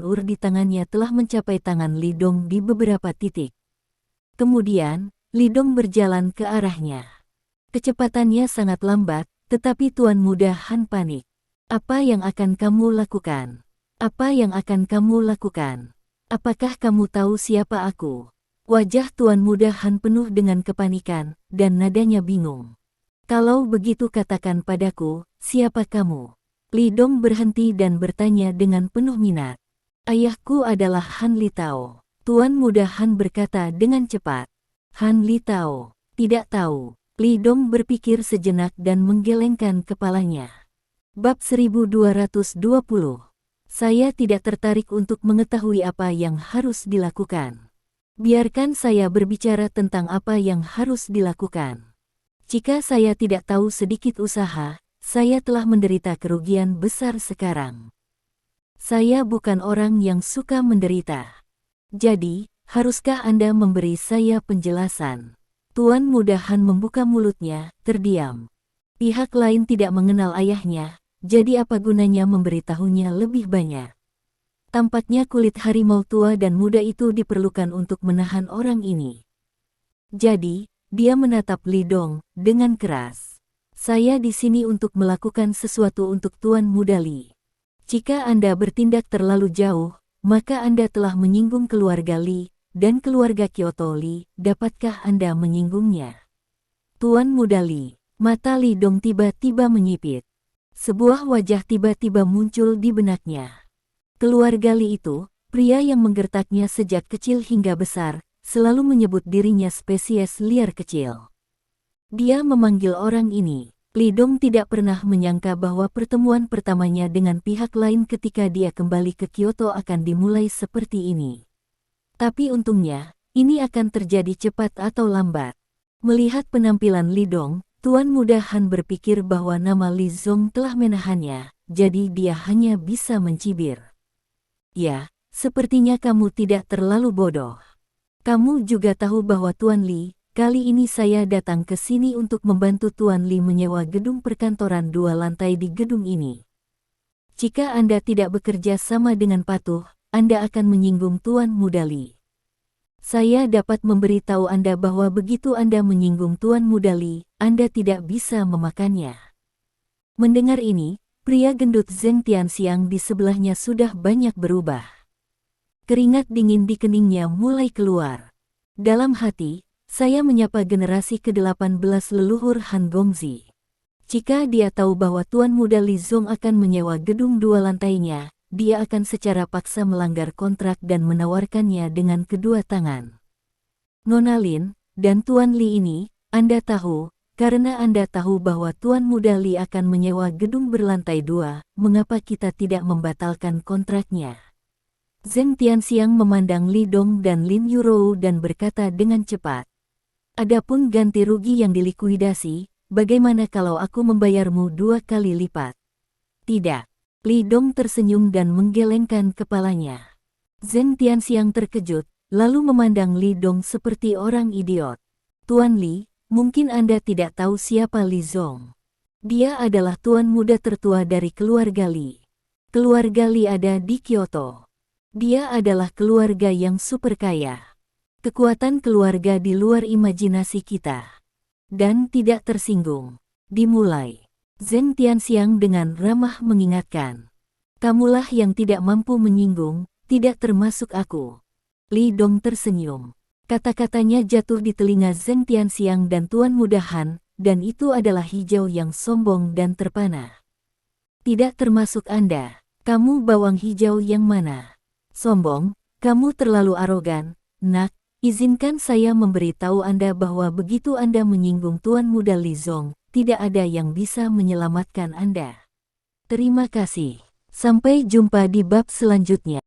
ur di tangannya telah mencapai tangan Li Dong di beberapa titik. Kemudian, Li Dong berjalan ke arahnya. Kecepatannya sangat lambat, tetapi Tuan Muda Han panik. Apa yang akan kamu lakukan? Apa yang akan kamu lakukan? Apakah kamu tahu siapa aku? Wajah Tuan Muda Han penuh dengan kepanikan, dan nadanya bingung. Kalau begitu katakan padaku, siapa kamu? Li Dong berhenti dan bertanya dengan penuh minat. Ayahku adalah Han Li Tao. Tuan Muda Han berkata dengan cepat. Han Li Tao, tidak tahu. Li Dong berpikir sejenak dan menggelengkan kepalanya. Bab 1220. Saya tidak tertarik untuk mengetahui apa yang harus dilakukan. Biarkan saya berbicara tentang apa yang harus dilakukan. Jika saya tidak tahu sedikit usaha, saya telah menderita kerugian besar sekarang. Saya bukan orang yang suka menderita. Jadi, haruskah Anda memberi saya penjelasan? Tuan Muda Han membuka mulutnya, terdiam. Pihak lain tidak mengenal ayahnya. Jadi apa gunanya memberitahunya lebih banyak? Tampaknya kulit harimau tua dan muda itu diperlukan untuk menahan orang ini. Jadi, dia menatap Li Dong dengan keras. Saya di sini untuk melakukan sesuatu untuk Tuan Muda Li. Jika Anda bertindak terlalu jauh, maka Anda telah menyinggung keluarga Li dan keluarga Kyoto Li. Dapatkah Anda menyinggungnya? Tuan Muda Li, mata Li Dong tiba-tiba menyipit. Sebuah wajah tiba-tiba muncul di benaknya. Keluarga Li itu, pria yang menggertaknya sejak kecil hingga besar, selalu menyebut dirinya spesies liar kecil. Dia memanggil orang ini. Li Dong tidak pernah menyangka bahwa pertemuan pertamanya dengan pihak lain ketika dia kembali ke Kyoto akan dimulai seperti ini. Tapi untungnya, ini akan terjadi cepat atau lambat. Melihat penampilan Li Dong, Tuan Muda Han berpikir bahwa nama Li Zong telah menahannya, jadi dia hanya bisa mencibir. Ya, Sepertinya kamu tidak terlalu bodoh. Kamu juga tahu bahwa Tuan Li, kali ini saya datang ke sini untuk membantu Tuan Li menyewa gedung perkantoran 2 lantai di gedung ini. Jika Anda tidak bekerja sama dengan patuh, Anda akan menyinggung Tuan Muda Li. Saya dapat memberitahu Anda bahwa begitu Anda menyinggung Tuan Muda Li, Anda tidak bisa memakannya. Mendengar ini, pria gendut Zheng Tianxiang di sebelahnya sudah banyak berubah. Keringat dingin di keningnya mulai keluar. Dalam hati, saya menyapa generasi ke-18 leluhur Han Gongzi. Jika dia tahu bahwa Tuan Muda Li Zong akan menyewa gedung 2 lantainya, dia akan secara paksa melanggar kontrak dan menawarkannya dengan kedua tangan. Nona Lin, dan Tuan Li ini, Anda tahu, karena Anda tahu bahwa Tuan Muda Li akan menyewa gedung berlantai 2, mengapa kita tidak membatalkan kontraknya? Zheng Tianxiang memandang Li Dong dan Lin Yurou dan berkata dengan cepat. Adapun ganti rugi yang dilikuidasi, bagaimana kalau aku membayarmu 2 kali lipat? Tidak. Li Dong tersenyum dan menggelengkan kepalanya. Zheng Tianxiang terkejut, lalu memandang Li Dong seperti orang idiot. Tuan Li, mungkin Anda tidak tahu siapa Li Zong. Dia adalah tuan muda tertua dari keluarga Li. Keluarga Li ada di Kyoto. Dia adalah keluarga yang super kaya. Kekuatan keluarga di luar imajinasi kita. Dan tidak tersinggung. Dimulai. Zheng Tianxiang dengan ramah mengingatkan. Kamulah yang tidak mampu menyinggung, tidak termasuk aku. Li Dong tersenyum. Kata-katanya jatuh di telinga Zheng Tianxiang dan Tuan Muda Han, dan itu adalah hijau yang sombong dan terpana. Tidak termasuk Anda. Kamu bawang hijau yang mana? Sombong, kamu terlalu arogan, nak. Izinkan saya memberitahu Anda bahwa begitu Anda menyinggung Tuan Muda Li Zong, tidak ada yang bisa menyelamatkan Anda. Terima kasih. Sampai jumpa di bab selanjutnya.